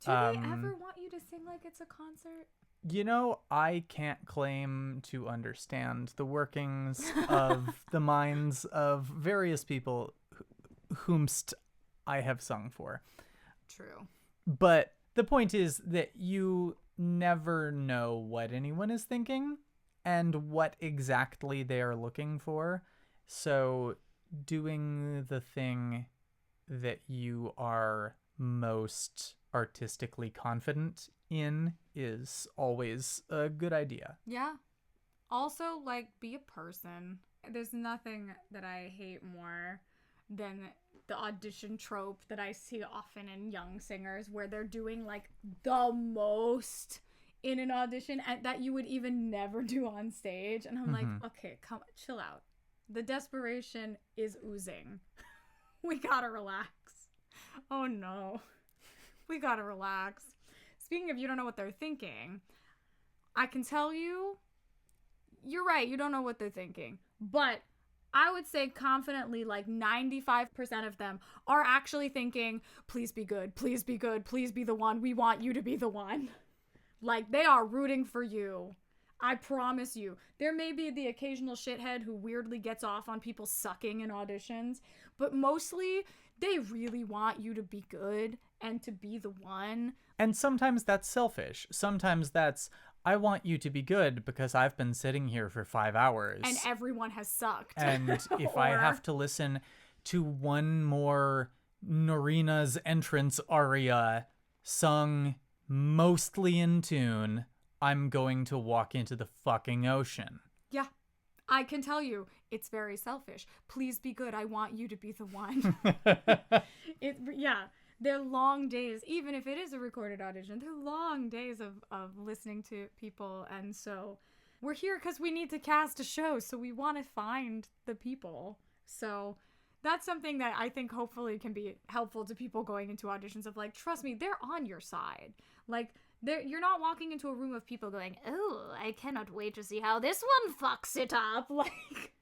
do they ever want you to sing like it's a concert? You know, I can't claim to understand the workings of the minds of various people whomst I have sung for. True. But the point is that you never know what anyone is thinking and what exactly they are looking for. So doing the thing that you are most artistically confident in is always a good idea. Yeah. Also, like, be a person. There's nothing that I hate more than the audition trope that I see often in young singers, where they're doing like the most in an audition and that you would even never do on stage. And I'm like, okay, come chill out. The desperation is oozing. We gotta relax. Oh no. We gotta relax. Speaking of, you don't know what they're thinking, I can tell you, you're right. You don't know what they're thinking. But I would say confidently like 95% of them are actually thinking, please be good, please be good, please be the one. We want you to be the one. Like, they are rooting for you. I promise you. There may be the occasional shithead who weirdly gets off on people sucking in auditions, but mostly they really want you to be good and to be the one. And sometimes that's selfish. Sometimes that's, I want you to be good because I've been sitting here for 5 hours. And everyone has sucked. And if I have to listen to one more Norina's entrance aria sung mostly in tune, I'm going to walk into the fucking ocean. Yeah, I can tell you, it's very selfish. Please be good. I want you to be the one. Yeah, they're long days. Even if it is a recorded audition, they're long days of listening to people. And so we're here because we need to cast a show. So we want to find the people. So that's something that I think hopefully can be helpful to people going into auditions of like, trust me, they're on your side. Like, you're not walking into a room of people going, oh, I cannot wait to see how this one fucks it up. Like,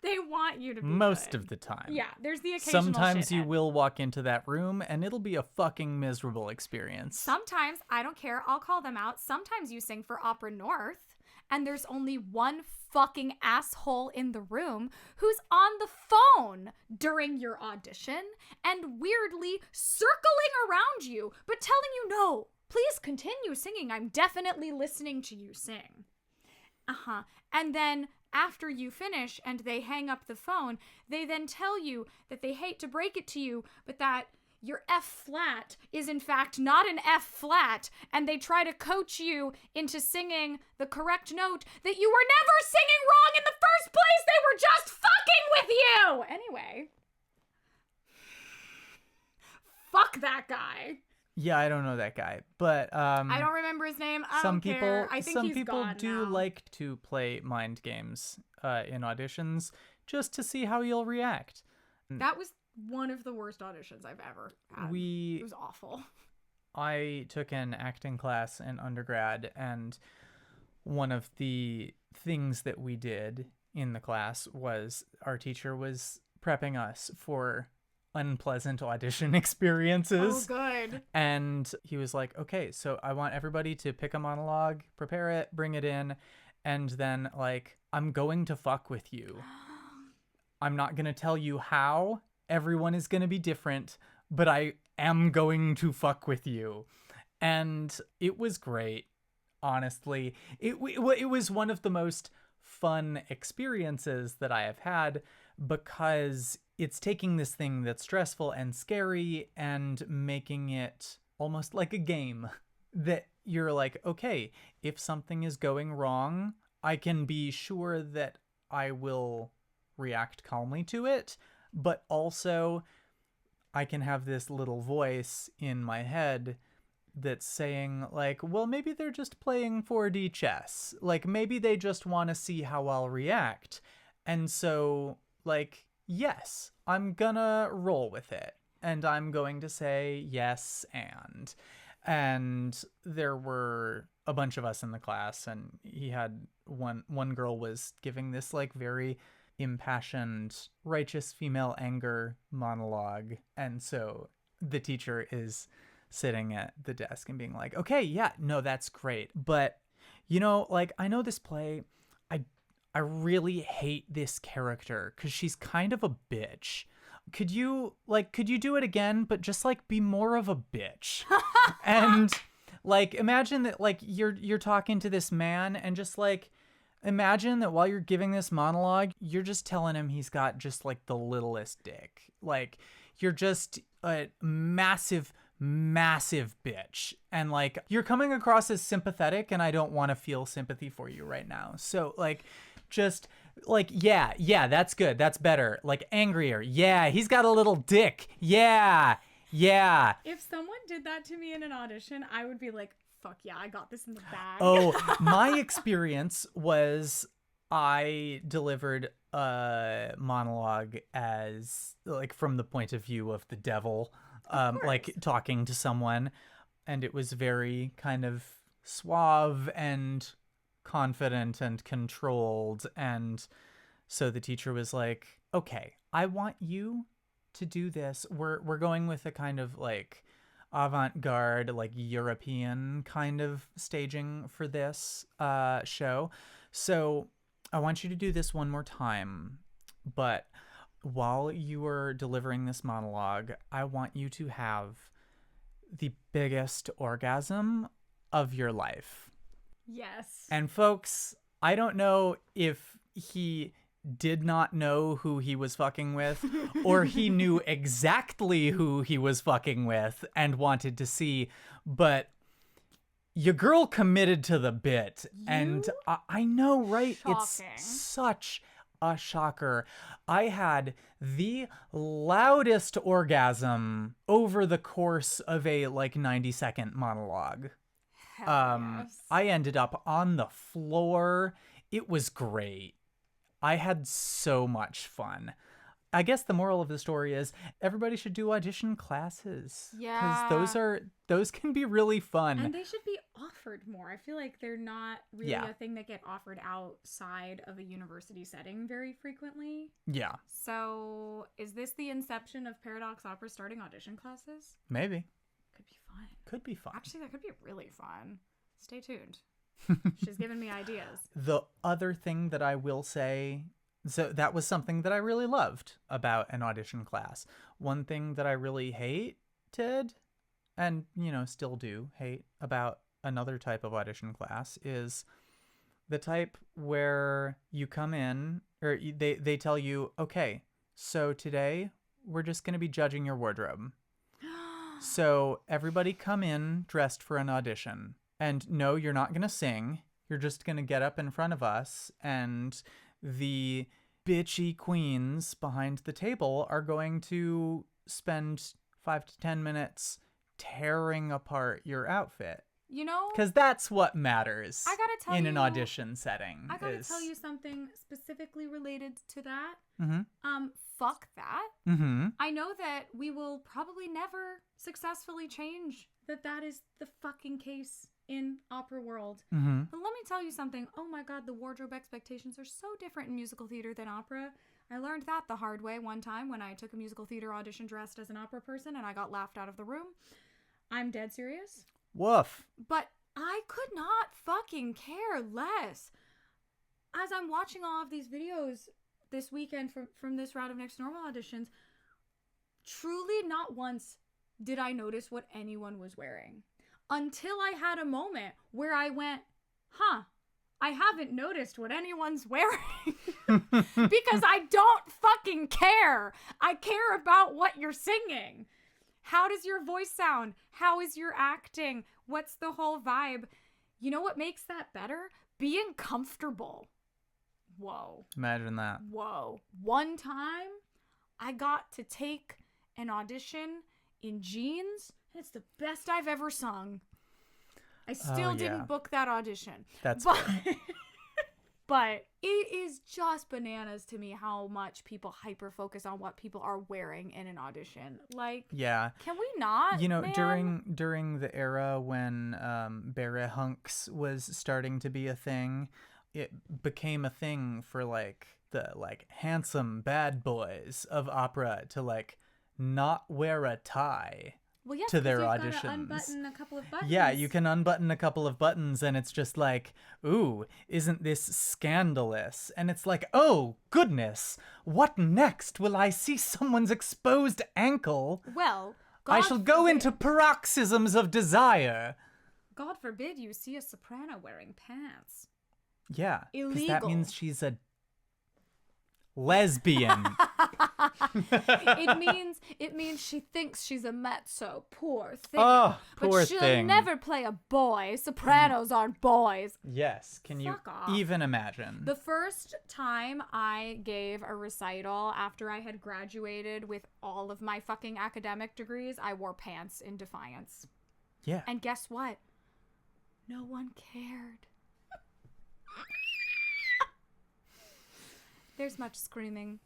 they want you to be most good. of the time. Yeah, there's the occasional Sometimes shithead. you will walk into that room and it'll be a fucking miserable experience. Sometimes, I don't care, I'll call them out. Sometimes you sing for Opera North and there's only one fucking asshole in the room who's on the phone during your audition and weirdly circling around you, but telling you, no, please continue singing. I'm definitely listening to you sing. And then after you finish and they hang up the phone, they then tell you that they hate to break it to you, but that your F flat is in fact not an F flat, and they try to coach you into singing the correct note that you were never singing wrong in the first place. They were just fucking with you. Anyway. Fuck that guy. Yeah, I don't know that guy, but I don't remember his name. I don't care. I think he's gone do now. like to play mind games in auditions just to see how you'll react. That was one of the worst auditions I've ever had. It was awful. I took an acting class in undergrad, and one of the things that we did in the class was our teacher was prepping us for unpleasant audition experiences. Oh, good. And he was like, okay, so I want everybody to pick a monologue, prepare it, bring it in, and then, like, I'm going to fuck with you. I'm not going to tell you how. Everyone is going to be different, but I am going to fuck with you. And it was great, honestly. It was one of the most fun experiences that I have had, because it's taking this thing that's stressful and scary and making it almost like a game that you're like, okay, if something is going wrong, I can be sure that I will react calmly to it, but also I can have this little voice in my head that's saying, like, well, maybe they're just playing 4D chess. Like, maybe they just want to see how I'll react. And so, like, yes, I'm gonna roll with it. And I'm going to say yes and there were a bunch of us in the class, and he had one girl was giving this, like, very impassioned righteous female anger monologue. And so the teacher is sitting at the desk and being like, okay, yeah, no, that's great. But, you know, like, I know this play, I really hate this character because she's kind of a bitch. Could you do it again, but just, like, be more of a bitch? And, like, imagine that, like, you're talking to this man, and just, like, imagine that while you're giving this monologue, you're just telling him he's got just, like, the littlest dick. Like, you're just a massive bitch, and, like, you're coming across as sympathetic, and I don't want to feel sympathy for you right now. So, like, just, like, yeah, that's good, that's better. Like, angrier, yeah, he's got a little dick, yeah. If someone did that to me in an audition, I would be like, fuck yeah, I got this in the bag. Oh, my experience was I delivered a monologue as, like, from the point of view of the devil, like, talking to someone, and it was very kind of suave and confident and controlled. And so the teacher was like, okay, I want you to do this. We're going with a kind of like avant-garde, like European kind of staging for this show. So I want you to do this one more time, but while you are delivering this monologue, I want you to have the biggest orgasm of your life. Yes. And folks, I don't know if he did not know who he was fucking with, or he knew exactly who he was fucking with and wanted to see, but your girl committed to the bit. And I know, right? Shocking. It's such a shocker. I had the loudest orgasm over the course of a like 90-second monologue. Yes. I ended up on the floor. It was great. I had so much fun. I guess the moral of the story is everybody should do audition classes. Yeah. Because those can be really fun. And they should be offered more. I feel like they're not really a thing that get offered outside of a university setting very frequently. Yeah. So is this the inception of Paradox Opera starting audition classes? Maybe. Could be fun. Could be fun. Actually, that could be really fun. Stay tuned. She's giving me ideas. The other thing that I will say, so that was something that I really loved about an audition class. One thing that I really hated, and, still do hate about another type of audition class, is the type where you come in, or they tell you, okay, so today we're just going to be judging your wardrobe. So everybody come in dressed for an audition. And no, you're not going to sing. You're just going to get up in front of us, and the bitchy queens behind the table are going to spend 5 to 10 minutes tearing apart your outfit. Because that's what matters. I gotta tell in you, an audition setting. I gotta tell you something specifically related to that. Mm-hmm. Fuck that. Mm-hmm. I know that we will probably never successfully change that is the fucking case in opera world. Mm-hmm. But let me tell you something. Oh my god, the wardrobe expectations are so different in musical theater than opera. I learned that the hard way one time when I took a musical theater audition dressed as an opera person and I got laughed out of the room. I'm dead serious. Woof. But I could not fucking care less. As I'm watching all of these videos this weekend from this round of Next Normal auditions, truly not once did I notice what anyone was wearing. Until I had a moment where I went, I haven't noticed what anyone's wearing. Because I don't fucking care. I care about what you're singing. How does your voice sound? How is your acting? What's the whole vibe? You know what makes that better? Being comfortable. Whoa. Imagine that. Whoa. One time, I got to take an audition in jeans, and it's the best I've ever sung. I still didn't book that audition. That's But it is just bananas to me how much people hyper focus on what people are wearing in an audition. Like, can we not? Man? during the era when beret hunks was starting to be a thing, it became a thing for the handsome bad boys of opera to not wear a tie. Well, yes, to their you've auditions. Gotta unbutton a couple of buttons. Yeah, you can unbutton a couple of buttons and it's just like, ooh, isn't this scandalous? And it's like, oh, goodness, what next? Will I see someone's exposed ankle? Well, I shall go into paroxysms of desire. God forbid you see a soprano wearing pants. Yeah, because that Illegal. means she's a lesbian. It means she thinks she's a mezzo. Poor thing. Oh, poor but she'll thing. never play a boy. Sopranos aren't boys. Yes. Can you even imagine? The first time I gave a recital after I had graduated with all of my fucking academic degrees, I wore pants in defiance. Yeah. And guess what? No one cared. There's much screaming,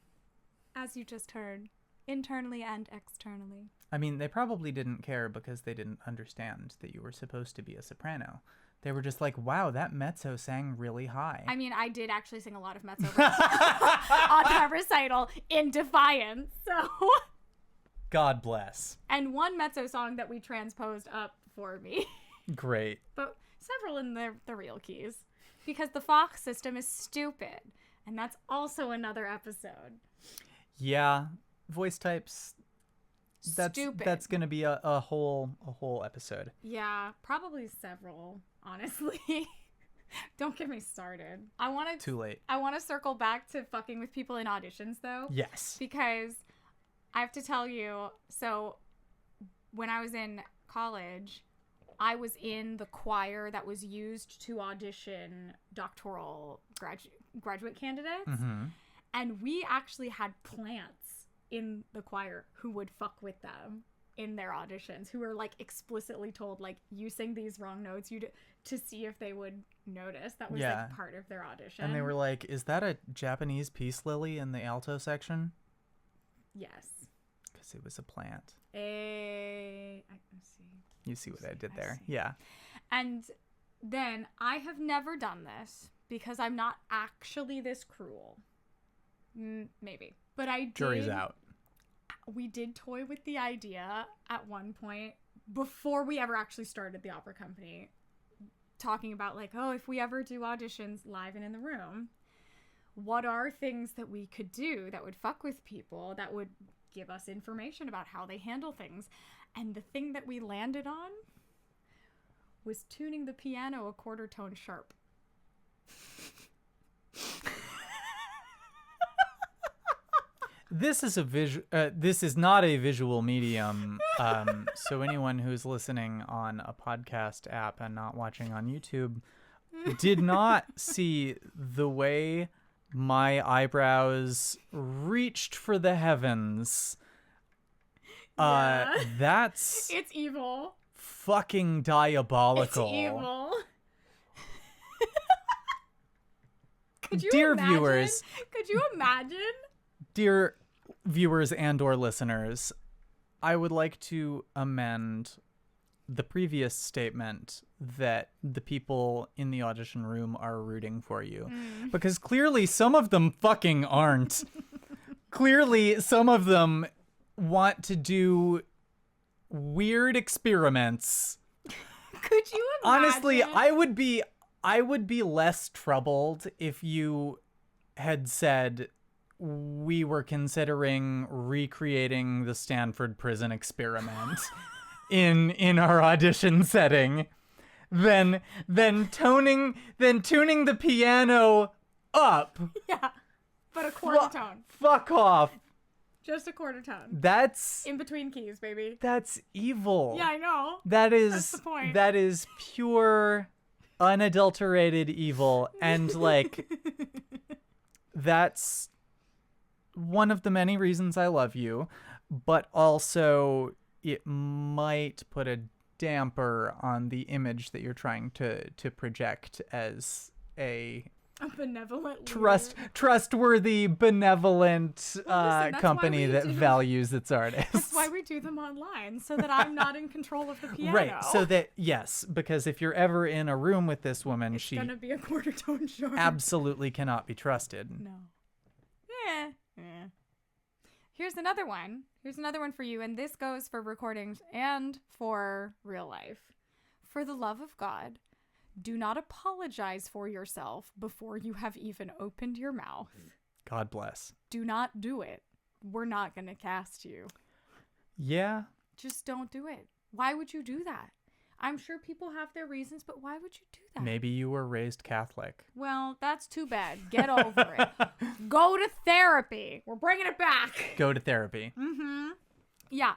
as you just heard, internally and externally. I mean, they probably didn't care because they didn't understand that you were supposed to be a soprano. They were just like, wow, that mezzo sang really high. I mean, I did actually sing a lot of mezzo on that recital in defiance. So, God bless. and one mezzo song that we transposed up for me. Great. But several in the real keys. Because the Fox system is stupid. And that's also another episode. Yeah. Voice types. Stupid. That's going to be a whole episode. Yeah, probably several, honestly. Don't get me started. Too late. I want to circle back to fucking with people in auditions, though. Yes. Because I have to tell you, so when I was in college, I was in the choir that was used to audition doctoral graduate candidates. Mm-hmm. And we actually had plants in the choir who would fuck with them in their auditions, who were like explicitly told, like, you sing these wrong notes, to see if they would notice. That was like part of their audition. And they were like, is that a Japanese peace lily in the alto section? Yes. Because it was a plant. I see. You see what I did there. Yeah. And then I have never done this because I'm not actually this cruel. Maybe. But I did. Jury's out. We did toy with the idea at one point before we ever actually started the opera company, talking about like, oh, if we ever do auditions live and in the room, what are things that we could do that would fuck with people, that would give us information about how they handle things. And the thing that we landed on was tuning the piano a quarter tone sharp. This is this is not a visual medium. So anyone who's listening on a podcast app and not watching on YouTube did not see the way my eyebrows reached for the heavens. That's it's evil. Fucking diabolical. It's evil. Could you Dear imagine? viewers. Could you imagine? Dear viewers and or listeners, I would like to amend the previous statement that the people in the audition room are rooting for you. Because clearly some of them fucking aren't. Clearly some of them want to do weird experiments. Could you imagine? Honestly, I would be less troubled if you had said we were considering recreating the Stanford prison experiment in our audition setting than tuning the piano up. Yeah. But a quarter tone. Fuck off. Just a quarter tone. That's in between keys, baby. That's evil. Yeah, I know. That's the point. That is pure unadulterated evil, and like that's one of the many reasons I love you, but also it might put a damper on the image that you're trying to project as a benevolent trustworthy, benevolent company that do. values its artists. That's why we do them online, so that I'm not in control of the piano. Right, so that, yes, because if you're ever in a room with this woman, it's gonna be a quarter tone short. Absolutely cannot be trusted. No. Yeah. Here's another one. Here's another one for you, and this goes for recordings and for real life. For the love of God, do not apologize for yourself before you have even opened your mouth. God bless. Do not do it. We're not going to cast you. Yeah. Just don't do it. Why would you do that? I'm sure people have their reasons, but why would you do that? Maybe you were raised Catholic. Well, that's too bad. Get over it. Go to therapy. We're bringing it back. Go to therapy. Mm-hmm. Yeah.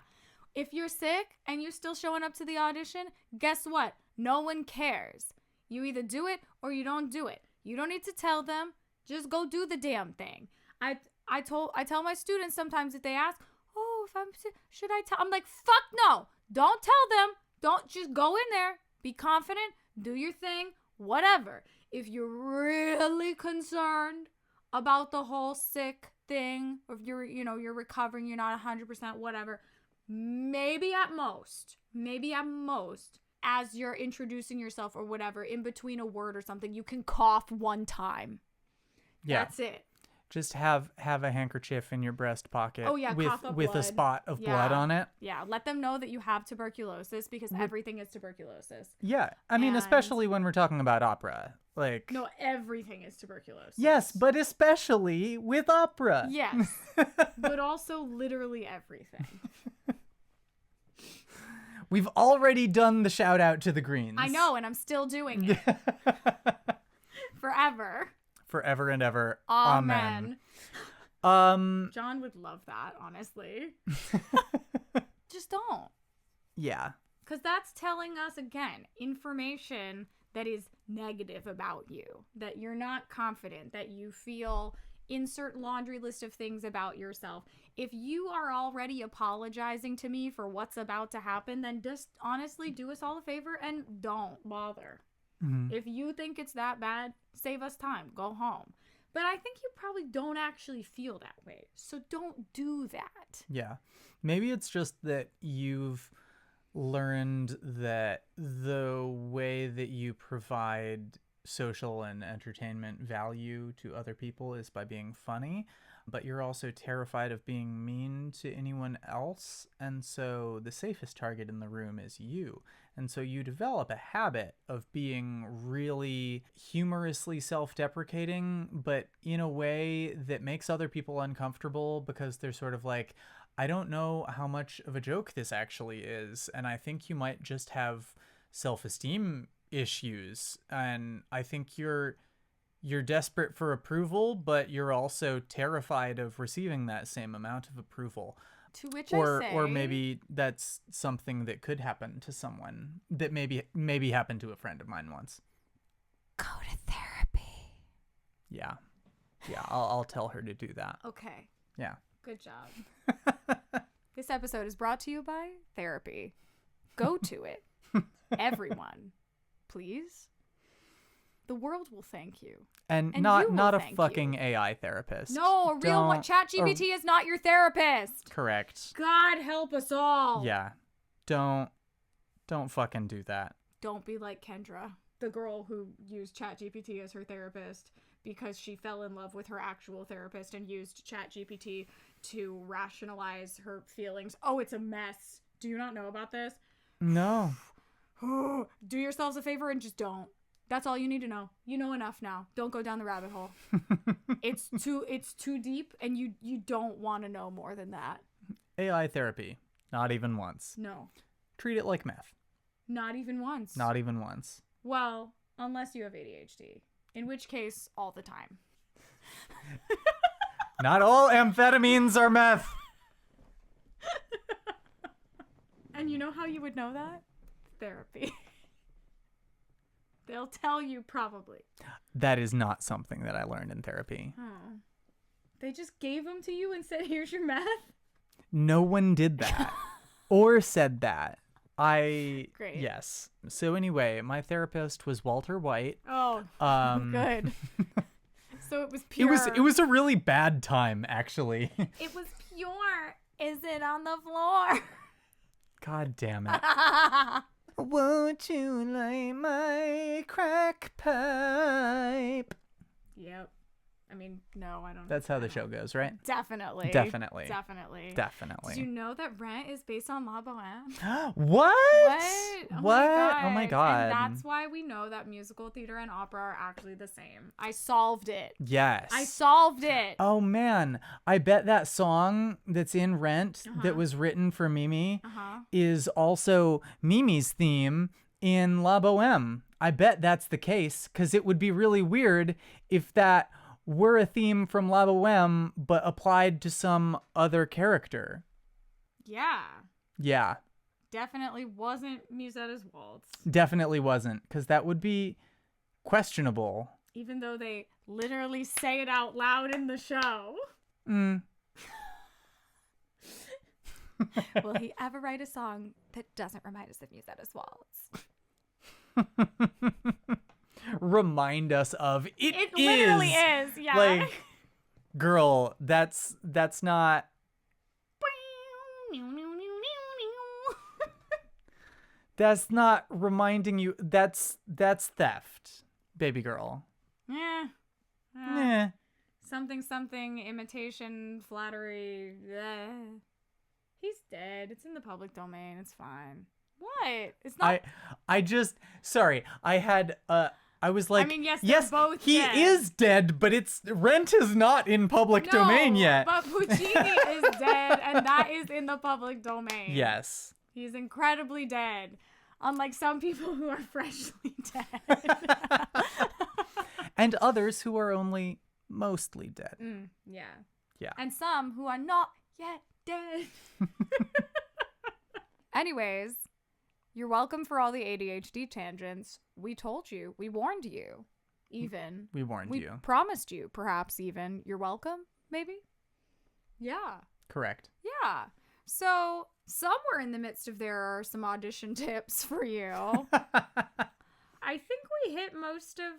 If you're sick and you're still showing up to the audition, guess what? No one cares. You either do it or you don't do it. You don't need to tell them. Just go do the damn thing. I tell my students sometimes if they ask, oh, if I'm sick, should I tell? I'm like, fuck no. Don't tell them. Don't, just go in there. Be confident. Do your thing. Whatever. If you're really concerned about the whole sick thing, or if you're recovering, you're not 100%, whatever, maybe at most, as you're introducing yourself or whatever, in between a word or something, you can cough one time. Yeah. That's it. Just have a handkerchief in your breast pocket. Oh, yeah, cough up with a blood. spot of blood on it. Yeah, let them know that you have tuberculosis because everything is tuberculosis. Yeah, I mean, especially when we're talking about opera. Like, no, everything is tuberculosis. Yes, but especially with opera. Yes, but also literally everything. We've already done the shout out to the Greens. I know, and I'm still doing it. Forever. Forever and ever. Amen. John would love that, honestly. Just don't. Yeah. Because that's telling us, again, information that is negative about you. That you're not confident. That you feel insert laundry list of things about yourself. If you are already apologizing to me for what's about to happen, then just honestly do us all a favor and don't bother. Mm-hmm. If you think it's that bad, save us time. Go home. But I think you probably don't actually feel that way. So don't do that. Yeah. Maybe it's just that you've learned that the way that you provide social and entertainment value to other people is by being funny, but you're also terrified of being mean to anyone else. And so the safest target in the room is you. And so you develop a habit of being really humorously self-deprecating, but in a way that makes other people uncomfortable because they're sort of like, I don't know how much of a joke this actually is. And I think you might just have self-esteem issues. And I think you're desperate for approval, but you're also terrified of receiving that same amount of approval. To which I say... Or maybe that's something that could happen to someone that maybe happened to a friend of mine once. Go to therapy. Yeah. Yeah, I'll tell her to do that. Okay. Yeah. Good job. This episode is brought to you by therapy. Go to it. Everyone. Please. The world will thank you. And not a fucking AI therapist. No, a real one. ChatGPT is not your therapist. Correct. God help us all. Yeah. Don't fucking do that. Don't be like Kendra, the girl who used ChatGPT as her therapist because she fell in love with her actual therapist and used ChatGPT to rationalize her feelings. Oh, it's a mess. Do you not know about this? No. Do yourselves a favor and just don't. That's all you need to know. You know enough now. Don't go down the rabbit hole. It's too deep, and you don't want to know more than that. AI therapy. Not even once. No. Treat it like meth. Not even once. Not even once. Well, unless you have ADHD. In which case, all the time. Not all amphetamines are meth. And you know how you would know that? Therapy. They'll tell you probably. That is not something that I learned in therapy. Oh. They just gave them to you and said, here's your meth? No one did that. Or said that. Great. Yes. So anyway, my therapist was Walter White. Oh, good. So it was pure. It was a really bad time, actually. It was pure. Is it on the floor? God damn it. Won't you light my crack pipe? Yep. I mean, no, I don't. That's how the show goes, right? Definitely. Definitely. Did you know that Rent is based on La Boheme? What? What? Oh my god. And that's why we know that musical theater and opera are actually the same. I solved it. Yes. I solved it. Oh man, I bet that song that's in Rent that was written for Mimi is also Mimi's theme in La Boheme. I bet that's the case, because it would be really weird if that were a theme from La Boheme, but applied to some other character. Yeah. Yeah. Definitely wasn't Musetta's Waltz. Definitely wasn't, because that would be questionable. Even though they literally say it out loud in the show. Will he ever write a song that doesn't remind us of Musetta's Waltz? Remind us of it literally is, yeah. Like, girl, that's not. That's not reminding you. That's theft, baby girl. Yeah. Yeah. Something, imitation, flattery. He's dead. It's in the public domain. It's fine. What? It's not. I just, sorry. I was like, I mean, yes, yes, they're both he dead. is dead, but Rent is not in public domain yet. But Puccini is dead, and that is in the public domain. Yes. He's incredibly dead, unlike some people who are freshly dead. And others who are only mostly dead. Yeah. Yeah. And some who are not yet dead. Anyways, you're welcome for all the ADHD tangents. We told you. We warned you. Even. We warned you. We promised you, perhaps even. You're welcome, maybe? Yeah. Correct. Yeah. So, somewhere in the midst of there are some audition tips for you. I think we hit most of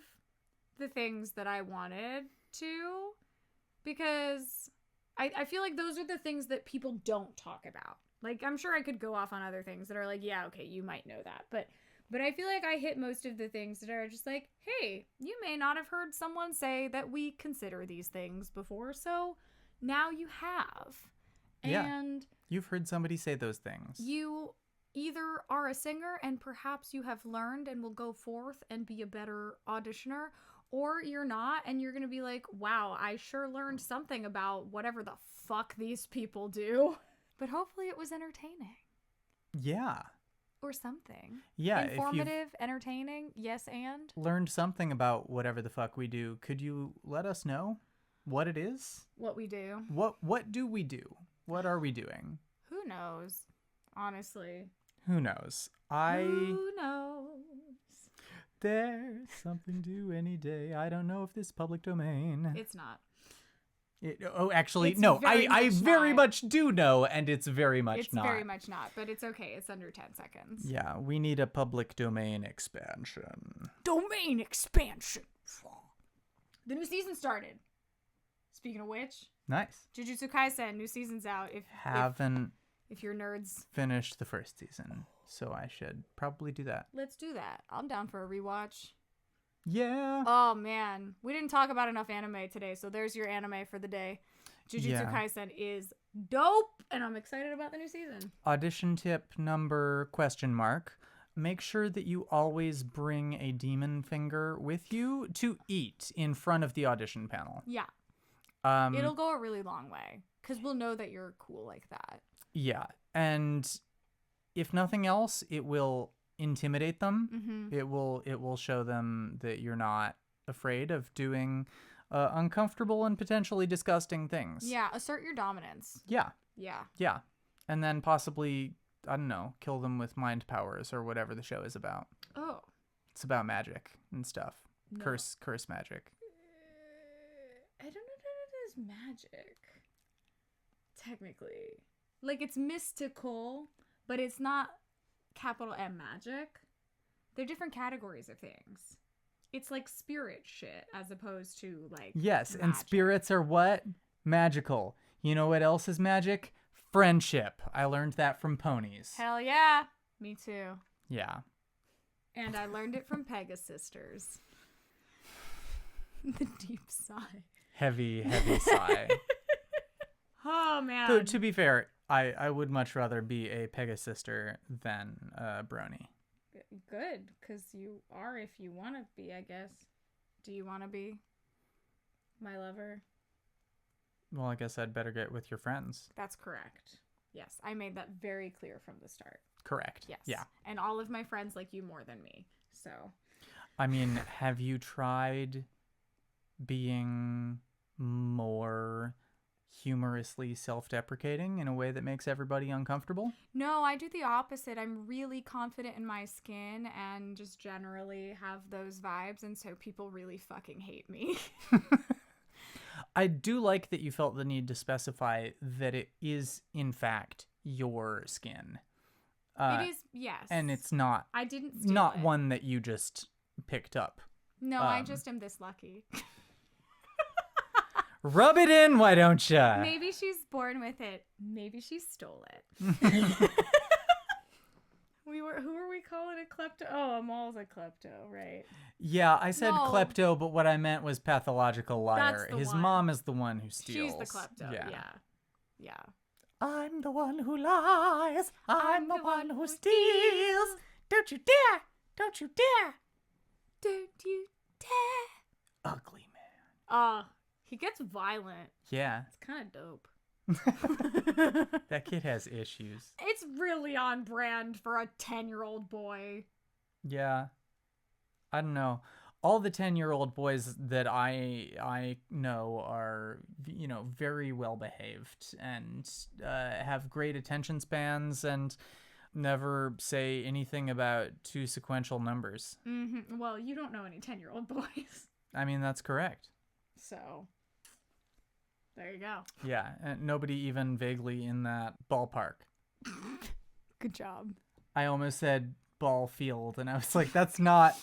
the things that I wanted to, because I feel like those are the things that people don't talk about. Like, I'm sure I could go off on other things that are like, yeah, okay, you might know that. But I feel like I hit most of the things that are just like, hey, you may not have heard someone say that we consider these things before, so now you have. Yeah. And you've heard somebody say those things. you either are a singer and perhaps you have learned and will go forth and be a better auditioner, or you're not and you're going to be like, wow, I sure learned something about whatever the fuck these people do. But hopefully it was entertaining. Yeah. Or something. Yeah. Informative, entertaining, yes and? Learned something about whatever the fuck we do. Could you let us know what it is? What we do. What do we do? What are we doing? Who knows? Honestly. Who knows? Who knows? There's something due any day. I don't know if this is public domain. It's not. Actually, It's no. very I much very not. much do know, and it's very much It's not. very much not, but it's okay. It's under 10 seconds. Yeah, we need a public domain expansion. Domain expansion. The new season started. Speaking of which, Nice. Jujutsu Kaisen, new season's out. Haven't If you're nerds, finished the first season, so I should probably do that. let's do that. I'm down for a rewatch. Yeah. Oh man, we didn't talk about enough anime today, so there's your anime for the day. Jujutsu Yeah. Kaisen is dope, and I'm excited about the new season. Audition tip number ? Make sure that you always bring a demon finger with you to eat in front of the audition panel. Yeah, it'll go a really long way, because we'll know that you're cool like that. Yeah, and if nothing else, it will intimidate them. Mm-hmm. It will show them that you're not afraid of doing uncomfortable and potentially disgusting things. Yeah, assert your dominance. Yeah. Yeah. Yeah. And then possibly, I don't know, kill them with mind powers or whatever the show is about. Oh. It's about magic and stuff. No. Curse magic. I don't know if it is magic. Technically. Like, it's mystical, but it's not capital M magic. They're different categories of things. It's like spirit shit as opposed to like Yes, and magic. spirits are what? Magical. You know what else is magic? Friendship. I learned that from ponies. Hell yeah. Me too. Yeah. And I learned it from Pegasisters. The deep sigh. Heavy sigh. Oh man. Though, to be fair, I would much rather be a Pegasister than a brony. Good, because you are if you want to be, I guess. Do you want to be my lover? Well, I guess I'd better get with your friends. That's correct. Yes, I made that very clear from the start. Correct. Yes. Yeah. And all of my friends like you more than me. So. I mean, have you tried being more humorously self-deprecating in a way that makes everybody uncomfortable? No, I do the opposite. I'm really confident in my skin and just generally have those vibes, and so people really fucking hate me. I do like that you felt the need to specify that it is, in fact, your skin. It is, yes. And it's not I didn't steal not it. one that you just picked up. No, I just am this lucky. Rub it in, why don't ya? Maybe she's born with it. Maybe she stole it. Who were we klepto? Oh, Amal's a klepto, right? Yeah, I said No. klepto, but what I meant was pathological liar. That's the His one. mom is the one who steals. She's the klepto. Yeah. I'm the one who lies. I'm the one who steals. Don't you dare! Don't you dare! Don't you dare! Ugly man. He gets violent. Yeah. It's kind of dope. That kid has issues. It's really on brand for a 10-year-old boy. Yeah. I don't know. All the 10-year-old boys that I know are, very well behaved and have great attention spans and never say anything about two sequential numbers. Mm-hmm. Well, you don't know any 10-year-old boys. I mean, that's correct. So, there you go. Yeah, and nobody even vaguely in that ballpark. Good job. I almost said ball field, and I was like, that's not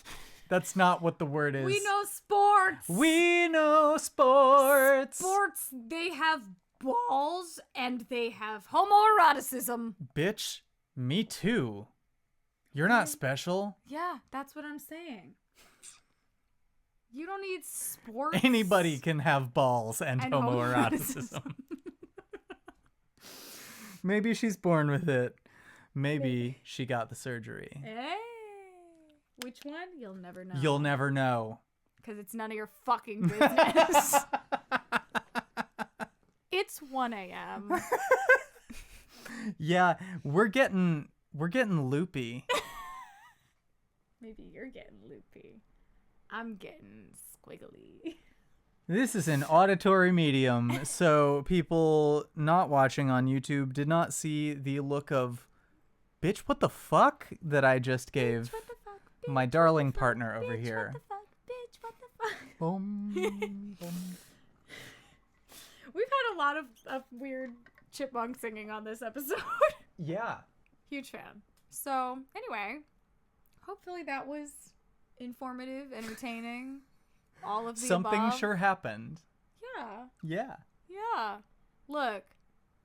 what the word is. We know sports. We know sports. Sports, they have balls and they have homoeroticism. Bitch, me too. You're not special. Yeah, that's what I'm saying. You don't need sports. Anybody can have balls and homoeroticism. Maybe she's born with it. Maybe she got the surgery. Hey. Which one? You'll never know. You'll never know. Because it's none of your fucking business. It's 1 a.m. Yeah, we're getting loopy. Maybe you're getting loopy. I'm getting squiggly. This is an auditory medium, so people not watching on YouTube did not see the look of, bitch, what the fuck, that I just gave my darling partner over here. What the fuck, bitch, what the fuck? Boom. We've had a lot of weird chipmunk singing on this episode. Yeah. Huge fan. So, anyway, hopefully that was informative, entertaining, all of the Something above. sure happened. Yeah. Yeah. Look,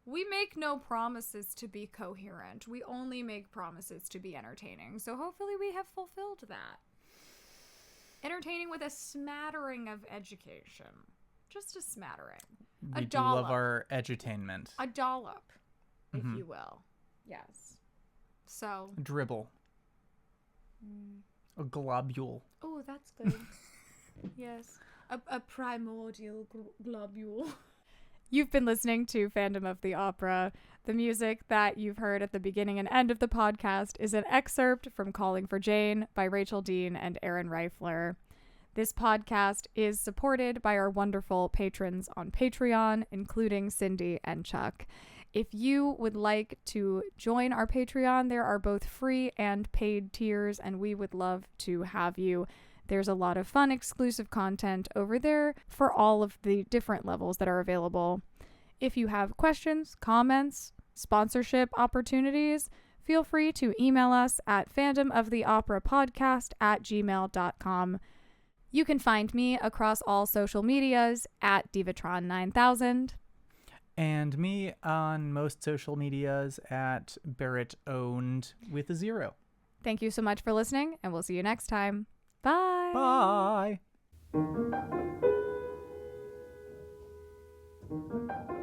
we make no promises to be coherent. We only make promises to be entertaining. So hopefully we have fulfilled that. Entertaining with a smattering of education. Just a smattering. We do love our edutainment. A dollop, if you will. Yes. So. Dribble. A globule. Oh, that's good. Yes. A primordial globule. You've been listening to Fandom of the Opera. The music that you've heard at the beginning and end of the podcast is an excerpt from Calling for Jane by Rachel Dean and Aaron Reifler. This podcast is supported by our wonderful patrons on Patreon, including Cindy and Chuck. If you would like to join our Patreon, there are both free and paid tiers, and we would love to have you. There's a lot of fun exclusive content over there for all of the different levels that are available. If you have questions, comments, sponsorship opportunities, feel free to email us at fandomoftheoperapodcast@gmail.com. You can find me across all social medias at Divatron9000. And me on most social medias at Barrett Owned with a 0. Thank you so much for listening, and we'll see you next time. Bye. Bye.